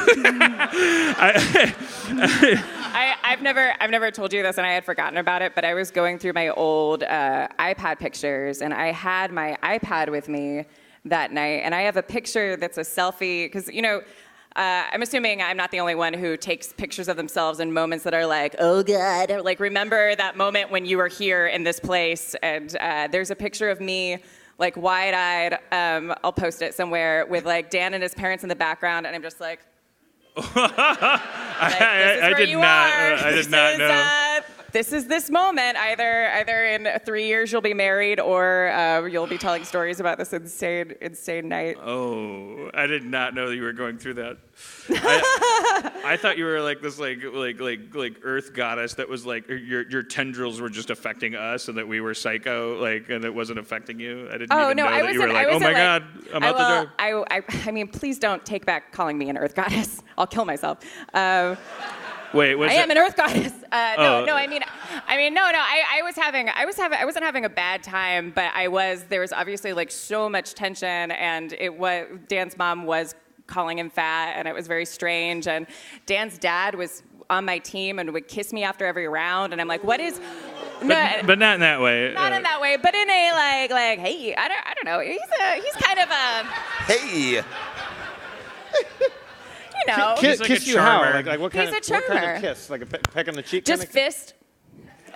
I've never told you this, and I had forgotten about it. But I was going through my old iPad pictures, and I had my iPad with me that night, and I have a picture that's a selfie because I'm assuming I'm not the only one who takes pictures of themselves in moments that are like, oh God, or like remember that moment when you were here in this place, and there's a picture of me. Like wide-eyed, I'll post it somewhere with like Dan and his parents in the background, and I'm just like, I did not know. This is this moment. Either in 3 years you'll be married, or you'll be telling stories about this insane night. Oh, I did not know that you were going through that. I thought you were like this like earth goddess that was like your tendrils were just affecting us and that we were psycho and it wasn't affecting you. I didn't even know that you were like, oh my God, I'm out the door. I mean, please don't take back calling me an earth goddess. I'll kill myself. Wait, I am an earth goddess. No. I wasn't having a bad time, but there was obviously like so much tension, and Dan's mom was calling him fat, and it was very strange. And Dan's dad was on my team and would kiss me after every round, and I'm like, what is but not in that way. Not in that way, but in a like, hey, I don't know. He's kind of a, Hey. you know, He's like kiss a you how? charmer. Like what He's kind a of what kind charmer. of kiss? Like a peck on the cheek? just kind of fist.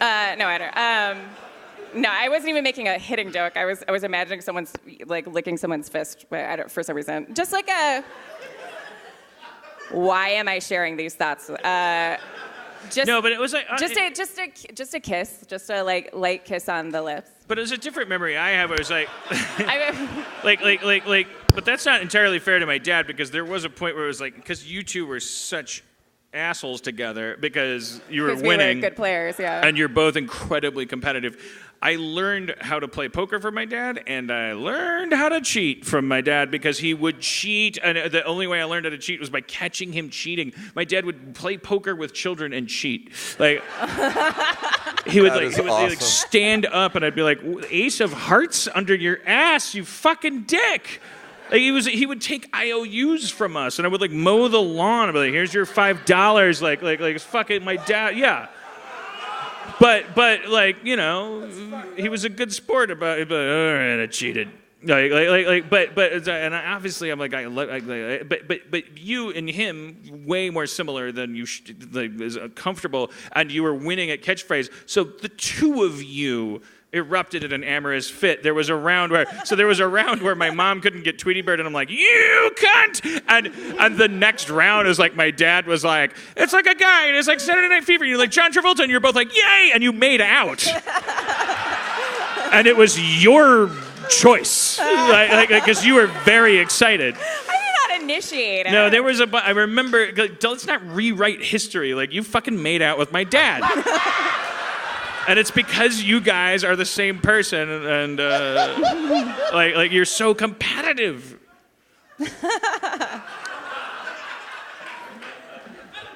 No, I don't. No, I wasn't even making a hitting joke. I was imagining someone's like licking someone's fist, but I don't, for some reason. Just like a. Why am I sharing these thoughts? Just No, but it was like just a kiss, just a like light kiss on the lips. But it was a different memory I have. It was like, I, like. But that's not entirely fair to my dad because there was a point where it was like, because you two were such assholes together because you were 'cause winning. we were good players, yeah. And you're both incredibly competitive. I learned how to play poker from my dad, and I learned how to cheat from my dad because he would cheat. And the only way I learned how to cheat was by catching him cheating. My dad would play poker with children and cheat. Like he would That is stand up, and I'd be like, "Ace of Hearts under your ass, you fucking dick." Like he would take IOUs from us, and I would like mow the lawn. I'd be like, "Here's your $5." Like it's fucking my dad. Yeah. But like, you know, he was a good sport about it. But all right, I cheated. But and obviously I'm like, but you and him way more similar than you is comfortable, and you were winning at catchphrase. So the two of you erupted in an amorous fit. There was a round where my mom couldn't get Tweety Bird, and I'm like, you cunt! And the next round is like my dad was like, it's like a guy, and it's like Saturday Night Fever. You're like John Travolta, and you're both like, yay! And you made out. And it was your choice, because you were very excited. I did not initiate. No, there was I remember. Like, let's not rewrite history. Like you fucking made out with my dad. And it's because you guys are the same person, and like you're so competitive. I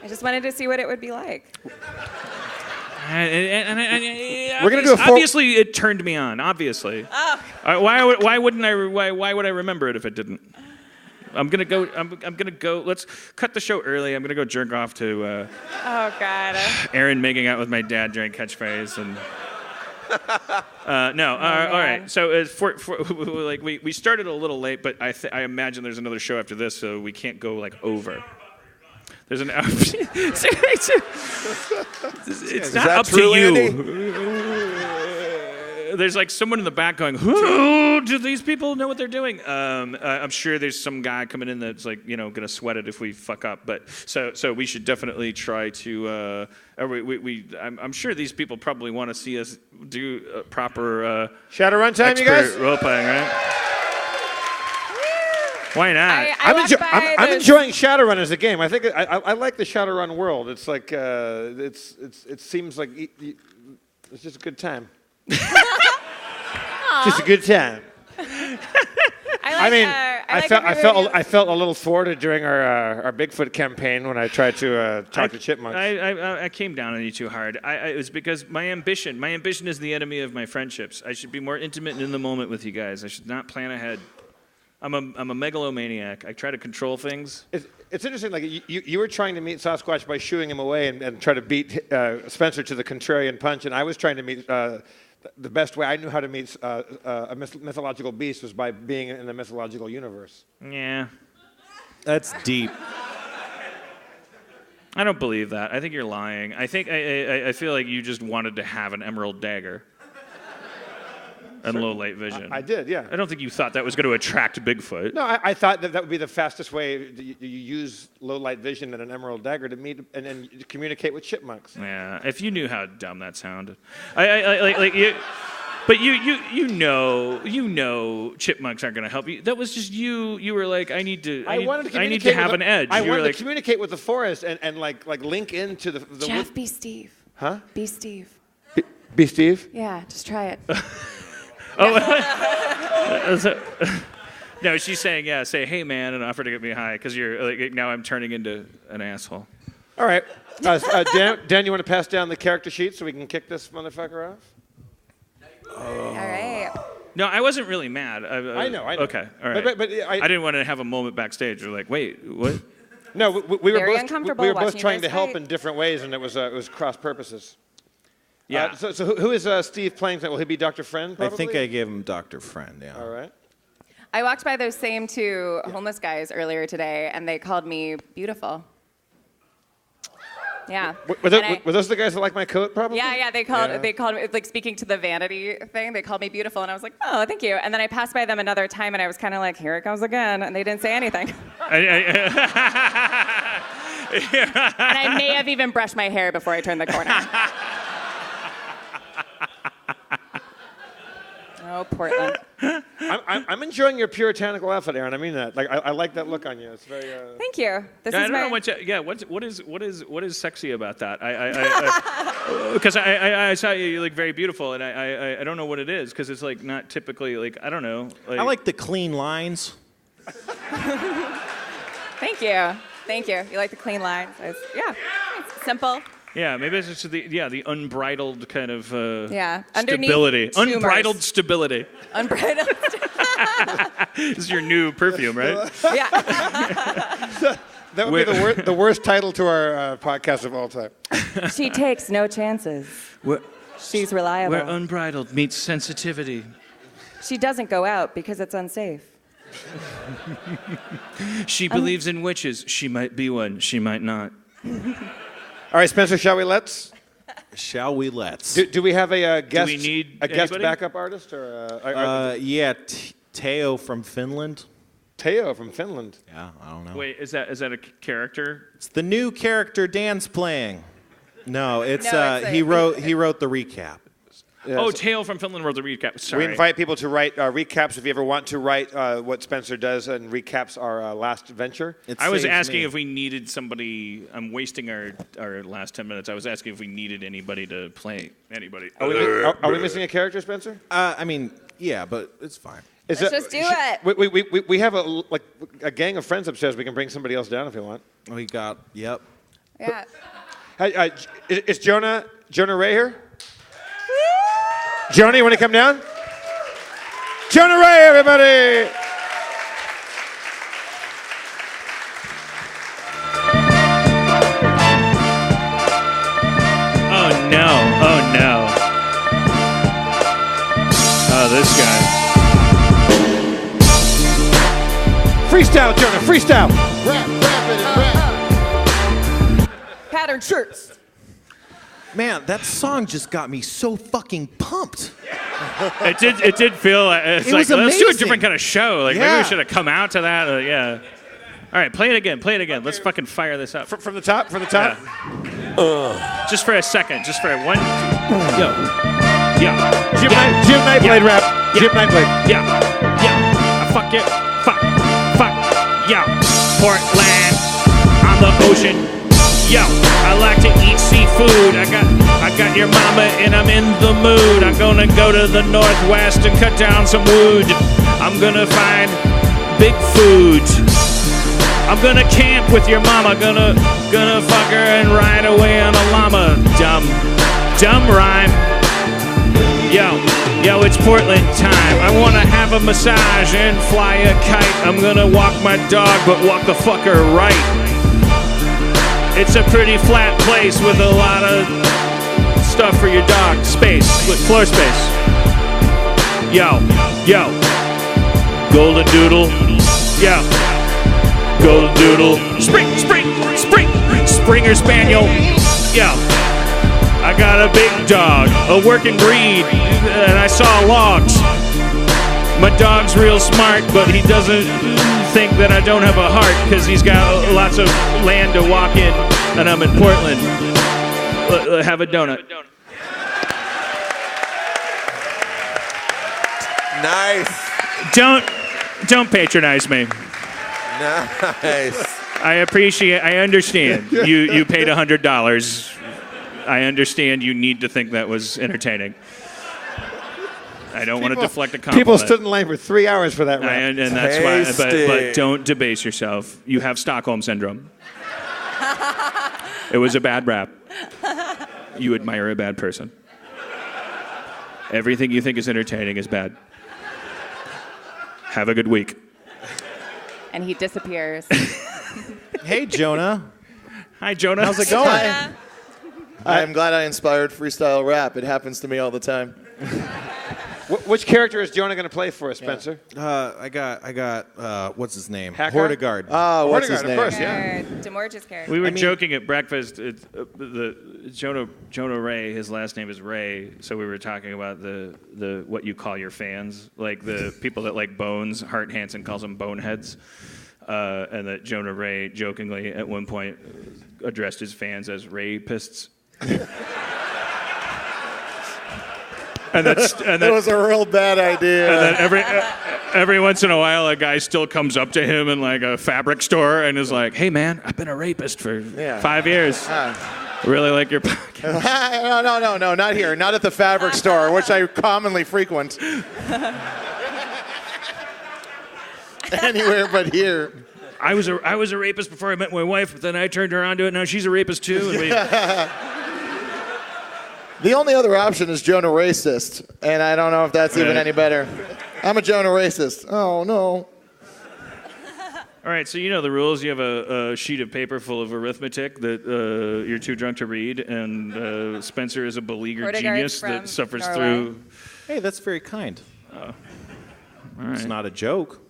just wanted to see what it would be like. We're gonna do obviously, it turned me on. Obviously. Oh. Why wouldn't I? Why would I remember it if it didn't? I'm gonna go. Let's cut the show early. I'm gonna go jerk off to. Oh God. Aaron making out with my dad during catchphrase and. No. All right. So for like we started a little late, but I imagine there's another show after this, so we can't go like over. There's an. It's not up true, to you. Andy? There's like someone in the back going, "Who do these people know what they're doing?" I'm sure there's some guy coming in that's like, gonna sweat it if we fuck up. But so we should definitely try to. I'm sure these people probably want to see us do proper Shadowrun time, you guys. role playing, right? Why not? I'm enjoying Shadowrun as a game. I think I like the Shadowrun world. It's like it seems like it's just a good time. Just a good time. I felt a little thwarted during our Bigfoot campaign when I tried to talk to chipmunks. I came down on you too hard. It was because my ambition is the enemy of my friendships. I should be more intimate and in the moment with you guys. I should not plan ahead. I'm a megalomaniac. I try to control things. It's interesting. Like you were trying to meet Sasquatch by shooing him away and try to beat Spencer to the contrarian punch, and I was trying to meet. The best way I knew how to meet a mythological beast was by being in the mythological universe. Yeah. That's deep. I don't believe that. I think you're lying. I think I feel like you just wanted to have an emerald dagger and low light vision. I did, yeah. I don't think you thought that was going to attract Bigfoot. No, I thought that would be the fastest way. You use low light vision and an emerald dagger to meet and communicate with chipmunks. Yeah, if you knew how dumb that sounded, but you know, chipmunks aren't going to help you. That was just you. You were like, I need to have an edge. I wanted to communicate with the forest and like link into the. Jeff, be Steve. Huh? Be Steve. Be Steve. Yeah, just try it. No, she's saying, yeah, say, hey, man, and offer to get me high, because you're like, now I'm turning into an asshole. All right. Dan, you want to pass down the character sheet so we can kick this motherfucker off? All right. No, I wasn't really mad. I know. Okay, all right. But I didn't want to have a moment backstage. We're like, wait, what? No, we were Very both uncomfortable we were both watching trying you to guys help fight. in different ways, and it was cross purposes. Yeah. So who is Steve playing tonight? Will he be Dr. Friend, probably? I think I gave him Dr. Friend, yeah. All right. I walked by those same two homeless guys earlier today, and they called me beautiful. Yeah. Were those the guys that like my coat, probably? Yeah. They called me, like, speaking to the vanity thing. They called me beautiful, and I was like, oh, thank you. And then I passed by them another time, and I was kind of like, here it comes again, and they didn't say anything. And I may have even brushed my hair before I turned the corner. Oh, Portland. I'm enjoying your puritanical outfit, Aaron. I mean that. Like, I like that look on you. It's very. Thank you. I don't know what. What is sexy about that? Because I saw you look very beautiful, and I don't know what it is because it's like not typically like I don't know. I like the clean lines. Thank you. You like the clean lines? Yeah. It's simple. Yeah, maybe it's just the unbridled kind of Underneath stability. tumors. Unbridled stability. Unbridled. This is your new perfume, right? Yeah. That would be the worst title to our podcast of all time. She takes no chances. She's reliable. Where unbridled meets sensitivity. She doesn't go out because it's unsafe. She believes in witches. She might be one. She might not. All right, Spencer, shall we let's? Shall we let's? Do we have a guest? Do we need a guest anybody? backup artist or? Yeah, Teo from Finland. Teo from Finland. Yeah, I don't know. Wait, is that a character? It's the new character Dan's playing. No, it's he wrote the recap. Yeah, Tale from Finland wrote the recap. Sorry. We invite people to write recaps if you ever want to write what Spencer does and recaps our last venture. I was asking if we needed somebody. I'm wasting our last 10 minutes. I was asking if we needed anybody to play anybody. Are we missing a character, Spencer? I mean, yeah, but it's fine. Let's just do it. We have a gang of friends upstairs. We can bring somebody else down if you want. We got, yep. Yeah. Hey, is Jonah Ray here? Jonah, you want to come down? Jonah Ray, everybody! Oh no. Oh, this guy. Freestyle, Jonah, freestyle! Pattern shirts. Man, that song just got me so fucking pumped. It did feel like it's It like was let's do a amazing. different kind of show. Like maybe Yeah. we should have come out to that. Yeah. All right, play it again. Let's fucking fire this up. From the top? Yeah. Just for a second. Just for one. Yo. Yeah. Jim Nightblade rap. Yeah. Jim Nightblade. Yeah. Fuck it. Fuck. Yeah. Portland on the ocean. Yo, I like to eat seafood. I got your mama and I'm in the mood. I'm gonna go to the Northwest and cut down some wood. I'm gonna find big food. I'm gonna camp with your mama. Gonna fuck her and ride away on a llama. Dumb rhyme. Yo, it's Portland time. I wanna have a massage and fly a kite. I'm gonna walk my dog, but walk the fucker right. It's a pretty flat place with a lot of stuff for your dog. Space, with floor space. Yo. Golden doodle. Yo. Golden doodle. Spring. Springer spaniel. Yo. I got a big dog, a working breed, and I saw logs. My dog's real smart, but he doesn't think that I don't have a heart because he's got lots of land to walk in, and I'm in Portland. Have a donut. Nice. Don't patronize me. Nice. I understand. You paid $100. I understand you need to think that was entertaining. I don't want to deflect a compliment. People stood in line for 3 hours for that rap. And that's why. But Tasty. don't debase yourself. You have Stockholm syndrome. It was a bad rap. You admire a bad person. Everything you think is entertaining is bad. Have a good week. And he disappears. Hey, Jonah. Hi, Jonah. How's it going? I'm glad I inspired freestyle rap. It happens to me all the time. Which character is Jonah going to play for us, Spencer? I got what's his name? Hacker? Hordegard. Oh, what's his Hordegard, name? of course, yeah. Demorge's character. We were joking at breakfast. The Jonah Ray, his last name is Ray, so we were talking about the what you call your fans, like the people that like bones. Hart Hansen calls them boneheads, and that Jonah Ray jokingly at one point addressed his fans as rapists. And That was a real bad idea. And then every once in a while, a guy still comes up to him in like a fabric store and is like, "Hey, man, I've been a rapist for 5 years. I really like your podcast." No, not here. Not at the fabric store, which I commonly frequent. Anywhere but here. I was a rapist before I met my wife, but then I turned her on to it. Now she's a rapist too. And we... The only other option is Jonah Racist, and I don't know if that's even any better. I'm a Jonah Racist. Oh, no. All right, so you know the rules. You have a sheet of paper full of arithmetic that you're too drunk to read, and Spencer is a beleaguered genius that suffers through... Hey, that's very kind. All right. It's not a joke.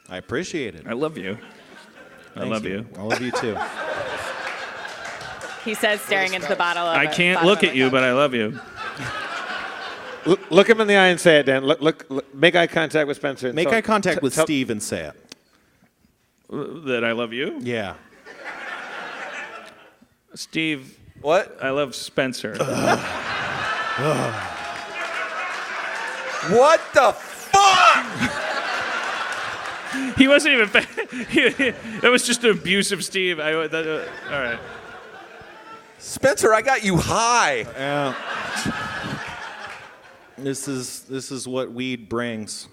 I appreciate it. I love you. I love you. I love you too. He says, staring into the bottle of I can't look at you, but I love you. Look him in the eye and say it, Dan. Look, make eye contact with Spencer. Make eye contact with Steve and say it. That I love you? Yeah. Steve. What? I love Spencer. What the fuck? He wasn't even... That was just an abusive Steve. All right. Spencer, I got you high. Yeah. This is what weed brings.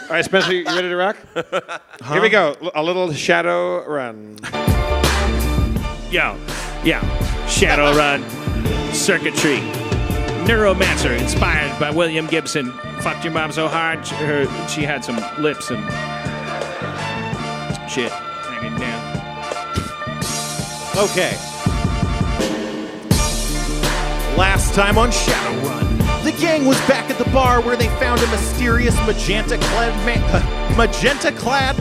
All right, Spencer, you ready to rock? Here we go. A little shadow run. Yeah. Shadow Run. Circuitry. Neuromancer, inspired by William Gibson. Fucked your mom so hard, she had some lips and shit hanging down. Okay. Last time on Shadowrun, the gang was back at the bar where they found a mysterious magenta-clad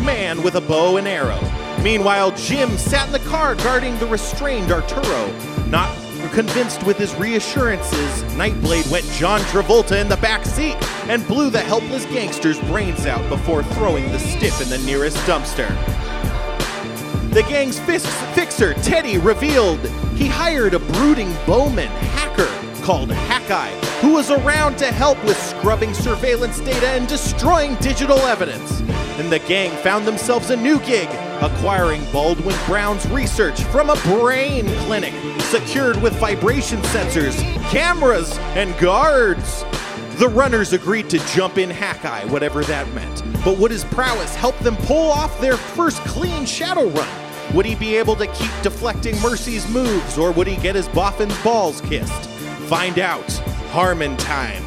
man with a bow and arrow. Meanwhile, Jim sat in the car guarding the restrained Arturo. Not convinced with his reassurances, Nightblade went John Travolta in the back seat and blew the helpless gangster's brains out before throwing the stiff in the nearest dumpster. The gang's fixer, Teddy, revealed he hired a brooding bowman hacker called Hackeye, who was around to help with scrubbing surveillance data and destroying digital evidence. And the gang found themselves a new gig, acquiring Baldwin Brown's research from a brain clinic, secured with vibration sensors, cameras, and guards. The runners agreed to jump in Hackeye, whatever that meant. But would his prowess help them pull off their first clean shadow run? Would he be able to keep deflecting Mercy's moves, or would he get his boffin's balls kissed? Find out. Harmontown.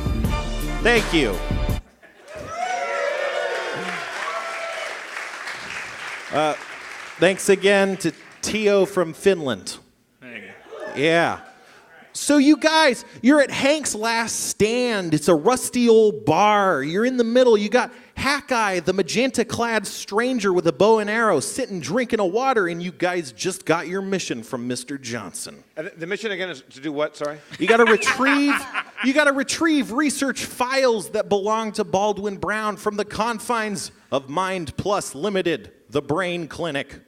Thank you. Thanks again to Tio from Finland. Thank you. Yeah. So you guys, you're at Hank's Last Stand. It's a rusty old bar. You're in the middle. You got Hackeye, the magenta-clad stranger with a bow and arrow, sitting drinking a water, and you guys just got your mission from Mr. Johnson. The mission again is to do what? Sorry. You got to retrieve research files that belong to Baldwin Brown from the confines of Mind Plus Limited, the brain clinic.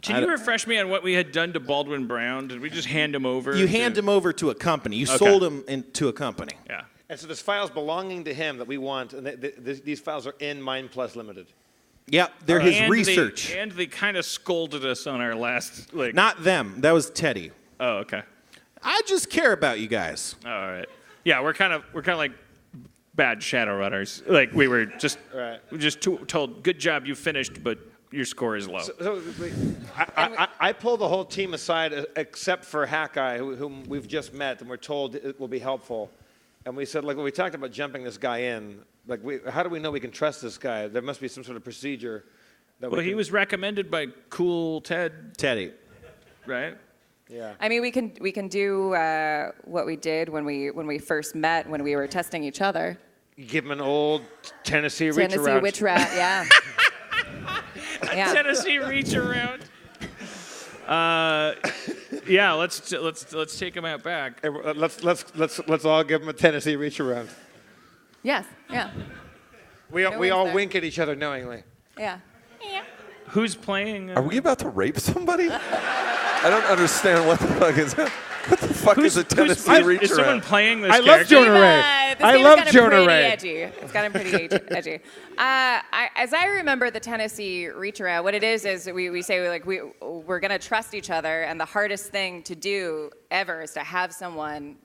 Can you refresh me on what we had done to Baldwin Brown? Did we just hand him over? You hand him over to a company. You sold him to a company. Yeah. And so there's files belonging to him that we want, and these files are in Mind Plus Limited. Yep, they're his And research. They kind of scolded us on our last, like... Not them. That was Teddy. Oh, okay. I just care about you guys. All right. Yeah, we're kind of like bad shadow runners. Like we were just told, good job, you finished, but your score is low. I pulled the whole team aside except for Hackeye, whom we've just met, and we're told it will be helpful. And we said, like, when we talked about jumping this guy in, like, how do we know we can trust this guy? There must be some sort of procedure. Well, he was recommended by Cool Ted, Teddy. right? Yeah. I mean, we can do what we did when we first met, when we were testing each other. You give him an old Tennessee reach Tennessee around. witch rat, yeah. Yeah. Tennessee reach around. Yeah, let's take him out back. Hey, let's all give him a Tennessee reach around. Yes, yeah, We No all one's there. wink at each other knowingly. yeah. Who's playing? Are we about to rape somebody? I don't understand what the fuck is that. What the fuck is a Tennessee reach Is someone around? playing this I love character? Jonah Ray. This I game love has gotten Jonah pretty Ray. Edgy. It's gotten pretty edgy. As I remember the Tennessee reach around, what it is we say we're gonna trust each other, and the hardest thing to do ever is to have someone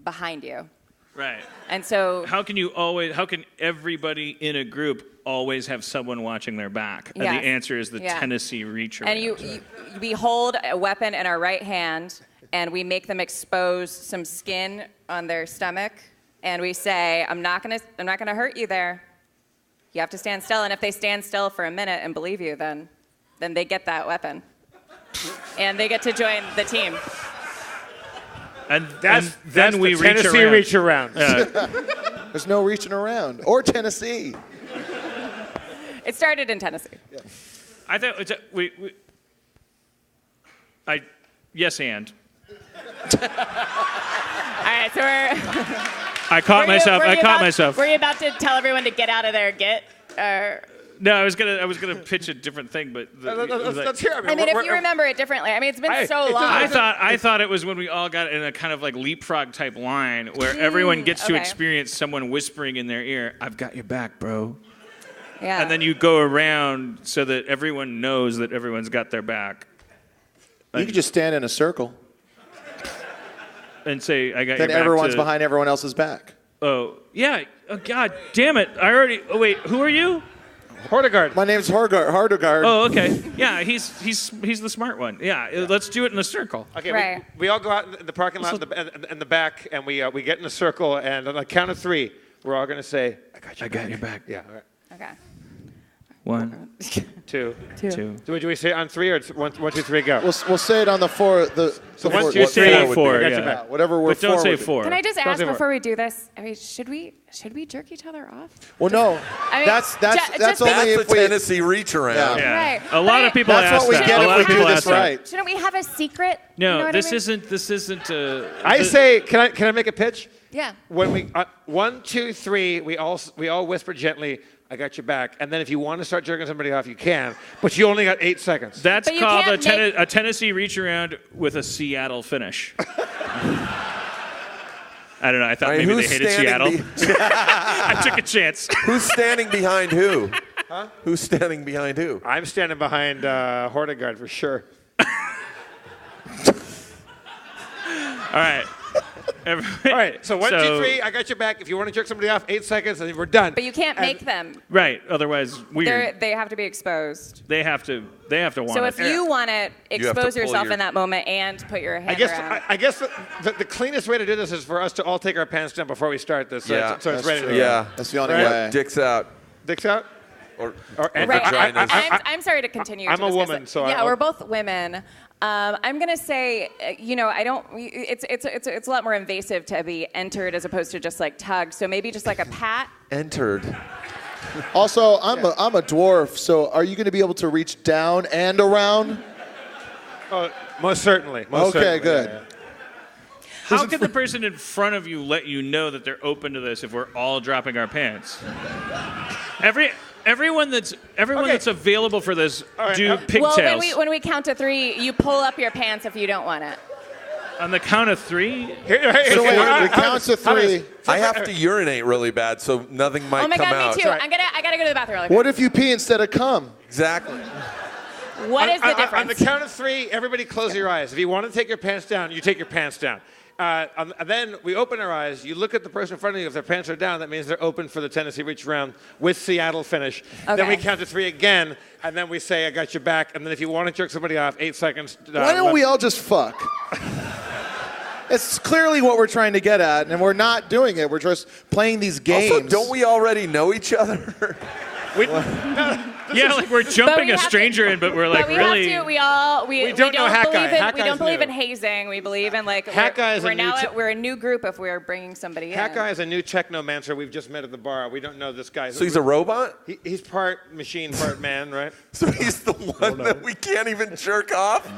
behind you. Right. And so How can everybody in a group always have someone watching their back? And Yes. the answer is the Yeah. Tennessee reach around. And we hold a weapon in our right hand, and we make them expose some skin on their stomach, and we say, I'm not gonna hurt you there. You have to stand still, and if they stand still for a minute and believe you, then they get that weapon, and they get to join the team. And That's then we the reach Tennessee around. reach around. There's no reaching around. Or Tennessee. It started in Tennessee. I thought yes, and All right, so I caught myself. Were you about to tell everyone to get out of their git? No, I was gonna pitch a different thing, but Let's hear it. I mean, if you remember it differently. I mean, it's been Hey, so it's long. I thought it was when we all got in a kind of like leapfrog type line where everyone gets to okay. experience someone whispering in their ear, "I've got your back, bro." Yeah. And then you go around so that everyone knows that everyone's got their back You could just stand in a circle. and say, "I got Then your back." everyone's behind everyone else's back. Oh yeah. Oh God damn it! Oh wait, who are you? Hordegard. My name's Hardegard. Oh okay. Yeah, he's the smart one. Yeah, let's do it in a circle. Okay, Right. we all go out in the parking lot in the back, and we get in a circle, and on the count of 3, we're all going to say, I got your back. Yeah, all right. Okay. 1, 2. 2. Do we say it on 3 or 1, 2, 3, go? We'll say it on the 4. So 1, 2, 3, say I 4, got yeah. your back. Whatever we're But don't say forward. 4. Can I just Don't ask say more. before we do this? I mean, should we jerk each other off? Well, no. I mean, that's just only That's if the we. Tennessee reach around. Yeah. Yeah. Right. A lot of people That's ask what we that. get A if lot we of do people this ask that. right. Shouldn't we have a secret? No, You know what this I mean? isn't. I say, can I make a pitch? Yeah. When we 1, 2, 3, we all whisper gently, I got your back. And then if you want to start jerking somebody off, you can. But you only got 8 seconds. That's But you called can't a Tennessee reach around with a Seattle finish. I don't know. I thought All right, maybe who's they hated Seattle. standing I took a chance. Who's standing behind who? Huh? Who's standing behind who? I'm standing behind Hordegard for sure. All right. All right, so 1, 2, 3, I got your back. If you want to jerk somebody off, 8 seconds, and we're done. But you can't make them. Right. Otherwise, weird. They have to be exposed. They have to want So it. if you want to have to expose pull yourself your- in that moment and put your hand around. I guess the cleanest way to do this is for us to all take our pants down before we start this. So Yeah, so it's ready to go. Yeah. That's the only Right. way. Dicks out. Dicks out? Or And Right. vaginas. I'm sorry to continue. I'm to a discuss woman, it. so yeah, I'll- we're both women. I'm gonna say, I don't. It's a lot more invasive to be entered as opposed to just like tugged. So maybe just like a pat. entered. Also, I'm a dwarf, so are you going to be able to reach down and around? Oh, most certainly. Okay, good. Yeah. How can the person in front of you let you know that they're open to this if we're all dropping our pants? Everyone that's available for this do Well, pigtails. Well, when we count to 3, you pull up your pants if you don't want it. On the count of 3. So wait, we count to 3. I have to urinate really bad, so nothing might Oh my come God, out. me too. I gotta go to the bathroom. Really What if you pee instead of cum? Exactly. quick. What is the On the difference? count of 3, everybody close your eyes. If you want to take your pants down, you take your pants down. And then we open our eyes. You look at the person in front of you. If their pants are down, that means they're open for the Tennessee reach round with Seattle finish. Then we Okay. count to 3 again, and then we say, I got your back. And then if you want to jerk somebody off, 8 seconds. Why don't we all just fuck? It's clearly what we're trying to get at, and we're not doing it. We're just playing these games. Also, don't we already know each other? Yeah, like we're jumping a stranger in, but we're like But we really. have to. We don't know Hat Guy. believe in. Hat We Guy's don't believe new. in hazing. We believe in like Hat Guy is a we're new we're a new group if we're bringing somebody in. Hat Guy is a new technomancer we've just met at the bar. We don't know this guy. So he's a robot? He's part machine, part man, right? So he's the one that we can't even jerk off?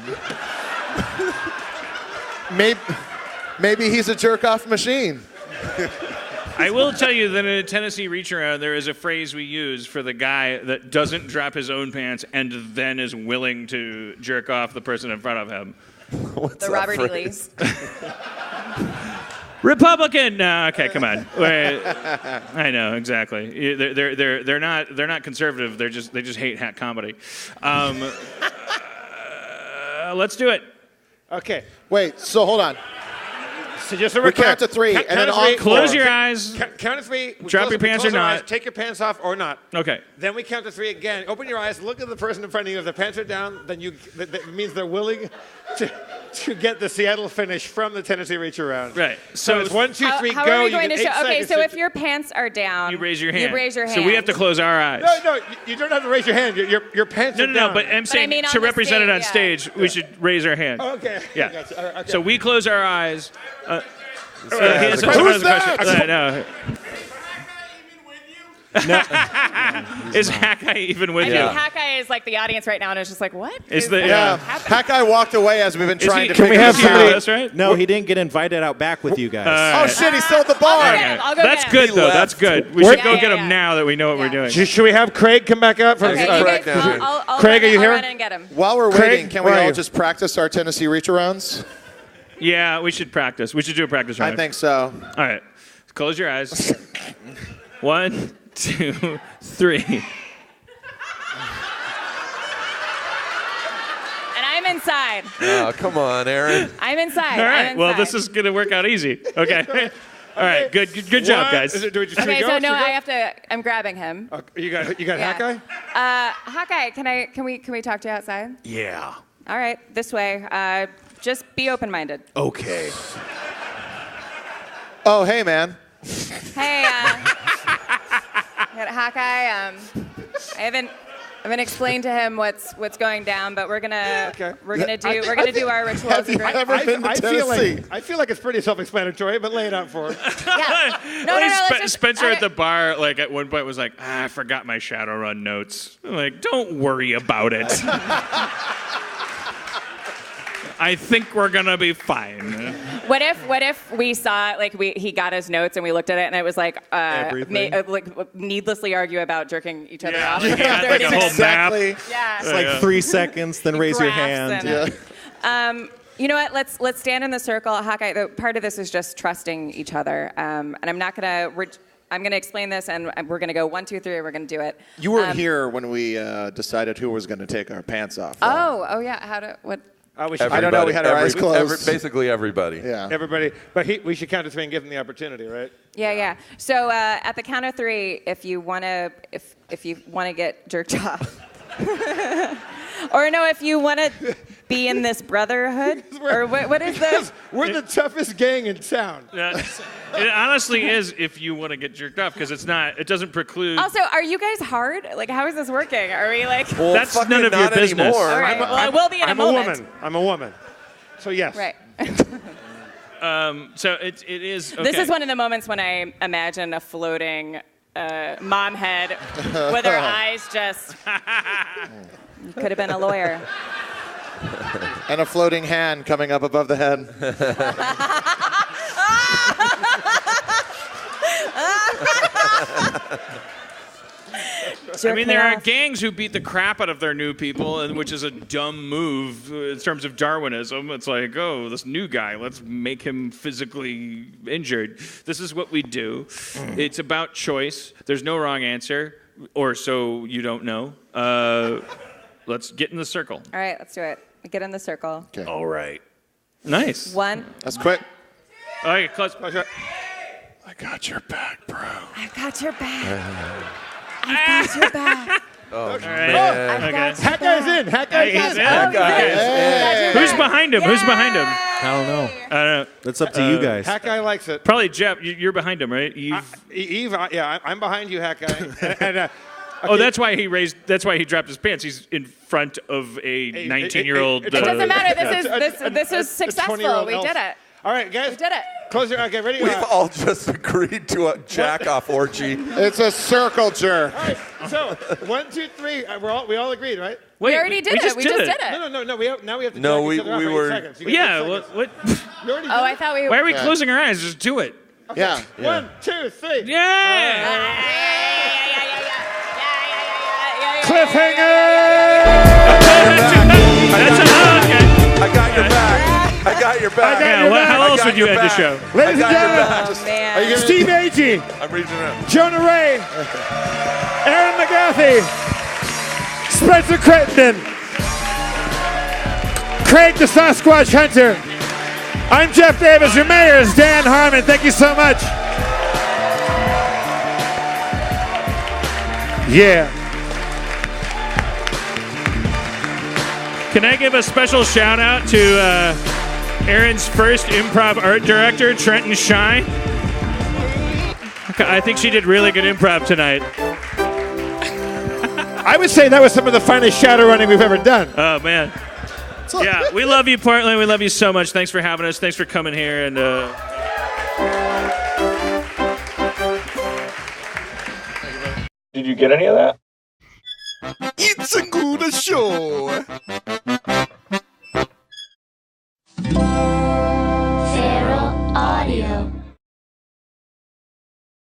Maybe he's a jerk-off machine. I will tell you that in a Tennessee reach around, there is a phrase we use for the guy that doesn't drop his own pants and then is willing to jerk off the person in front of him. What's The that Robert E. phrase? Lee. Republican. No, okay, come on. Wait, I know exactly. They're not conservative. They just hate hat comedy. Let's do it. Okay. Wait, so hold on. So just so We count to three, and then encore. Close your eyes. Count to three. We Drop close- your we pants close or our not. eyes, take your pants off or not. Okay. Then we count to three again. Open your eyes. Look at the person in front of you. If their pants are down, then that means they're willing to get the Seattle finish from the Tennessee reach around. Right. So it's 1, 2, 3, How go. are we You going get to show? 8 Okay, seconds so to- if your pants are down, You raise your hand. You raise your hand. So we have to close our eyes. No, you don't have to raise your hand. Your pants are No, down. but I'm saying mean on to the represent it on stage, stage, we should raise our hand. Okay. Yeah. Gotcha. All right, okay. So we close our eyes. He has a Who's question. that? No. Is Hackeye even with I you? think Hawkeye is like the audience right now, and it's just like, what? Is the Yeah. Hat Guy walked away as we've been trying to Can we figure have this somebody- out. That's right. No, he didn't get invited out back with you guys. Oh, shit, he stole the bar. I'll go get him. I'll go That's get him. good, though. He That's left. good. We Where- should go Yeah, get yeah, him yeah. now that we know what we're doing. Should we have Craig come back up? Okay, you Correct guys, down here. I'll Craig, run, are you I'll here? run in and get him. While we're Craig, waiting, can we where are all you? just practice our Tennessee reach-arounds? Yeah, we should practice. We should do a practice round. I think so. All right. Close your eyes. 1, 2, 3. And I'm inside. Oh, come on, Aaron. I'm inside. All right. I'm Well, inside. this is going to work out easy. Okay. All right. Good job, guys. Do we just Okay, go? so no, Should we I go? have to. I'm grabbing him. You got Yeah. Hat Guy? Hawkeye, can we talk to you outside? Yeah. All right, this way. Just be open-minded. Okay. Oh, hey, man. Hey, Hawkeye. I haven't explained to him what's going down, but we're gonna do our rituals. Have you ever been to Tennessee? I feel like it's pretty self-explanatory, but lay it out for him. Yeah. No. Let's just, Spencer at the bar, like at one point, was like, I forgot my Shadowrun notes. I'm like, don't worry about it. I think we're gonna be fine. What if we saw he got his notes and we looked at it and it was like Everything. needlessly argue about jerking each other off. Yeah, like a whole Exactly. map. Yeah. It's like 3 seconds, then raise your Graphs hand. and- You know what? Let's stand in the circle. Hawkeye, part of this is just trusting each other. And I'm not gonna. I'm gonna explain this, and we're gonna go 1, 2, 3. We're gonna do it. You weren't here when we decided who was going to take our pants off. Oh yeah. What? We should, I don't know, we had our eyes closed. Basically everybody. Yeah. everybody, but we should count to 3 and give them the opportunity, right? Yeah. So at the count of 3, if you wanna get jerked off, or no, if you wanna be in this brotherhood, or what is this? We're the toughest gang in town. It honestly is if you want to get jerked off, because it doesn't preclude. Also, are you guys hard? Like, how is this working? Are we like? Well, That's fucking none of your not business. anymore. All right. Well, I will be in a I'm moment. I'm a woman. So yes. Right. So it is. Okay. This is one of the moments when I imagine a floating mom head with her eyes just. You could have been a lawyer. And a floating hand coming up above the head. I mean, there are gangs who beat the crap out of their new people, and which is a dumb move in terms of Darwinism. It's like, oh, this new guy, let's make him physically injured. This is what we do. It's about choice. There's no wrong answer, or so you don't know. Let's get in the circle. All right, let's do it. Get in the circle. Okay. All right. Nice. 1. That's quick. All right, close. I got your back, bro. I've got your back. I've got your back. All right. I've got your Hat Guy's in. Hat Guy's He's in. in. Oh, he's in. Who's behind him? Who's behind him? I don't know. I don't know. That's up to you guys. Hat Guy likes it. Probably Jeff. You're behind him, right? Eve, I'm behind you, Hat Guy. and Oh, that's why he dropped his pants. He's in front of a 19-year-old. It doesn't matter. This is successful. 20-year-old We elf. did it. All right, guys. We did it. Close your. Okay, ready? We've all just agreed to a jack-off orgy. It's a circle jerk. All right. So 1, 2, 3. We all agreed, right? Wait, We already did it. We just did it. No. Now we have to. No, jack we each other off we for 8 were- seconds. You get Yeah. 8 seconds. What? You already did Oh, I it? thought we. Why are we closing our eyes? Just do it. Yeah. 1, 2, 3. Yeah. Cliffhanger. That's okay. I got your back. I got your back. Yeah. How I else got would you your end the back. show? Ladies I and got your gentlemen. back. Oh, man. Steve Agee, I'm reading it out. Jonah Ray, Aaron McGathy, Spencer Crittenden, Craig the Sasquatch Hunter. I'm Jeff Davis. Your mayor is Dan Harmon. Thank you so much. Yeah. Can I give a special shout out to Aaron's first improv art director, Trenton Shine? I think she did really good improv tonight. I would say that was some of the finest shadow running we've ever done. Oh, man. Yeah, we love you, Portland. We love you so much. Thanks for having us. Thanks for coming here. And Did you get any of that? It's a good show.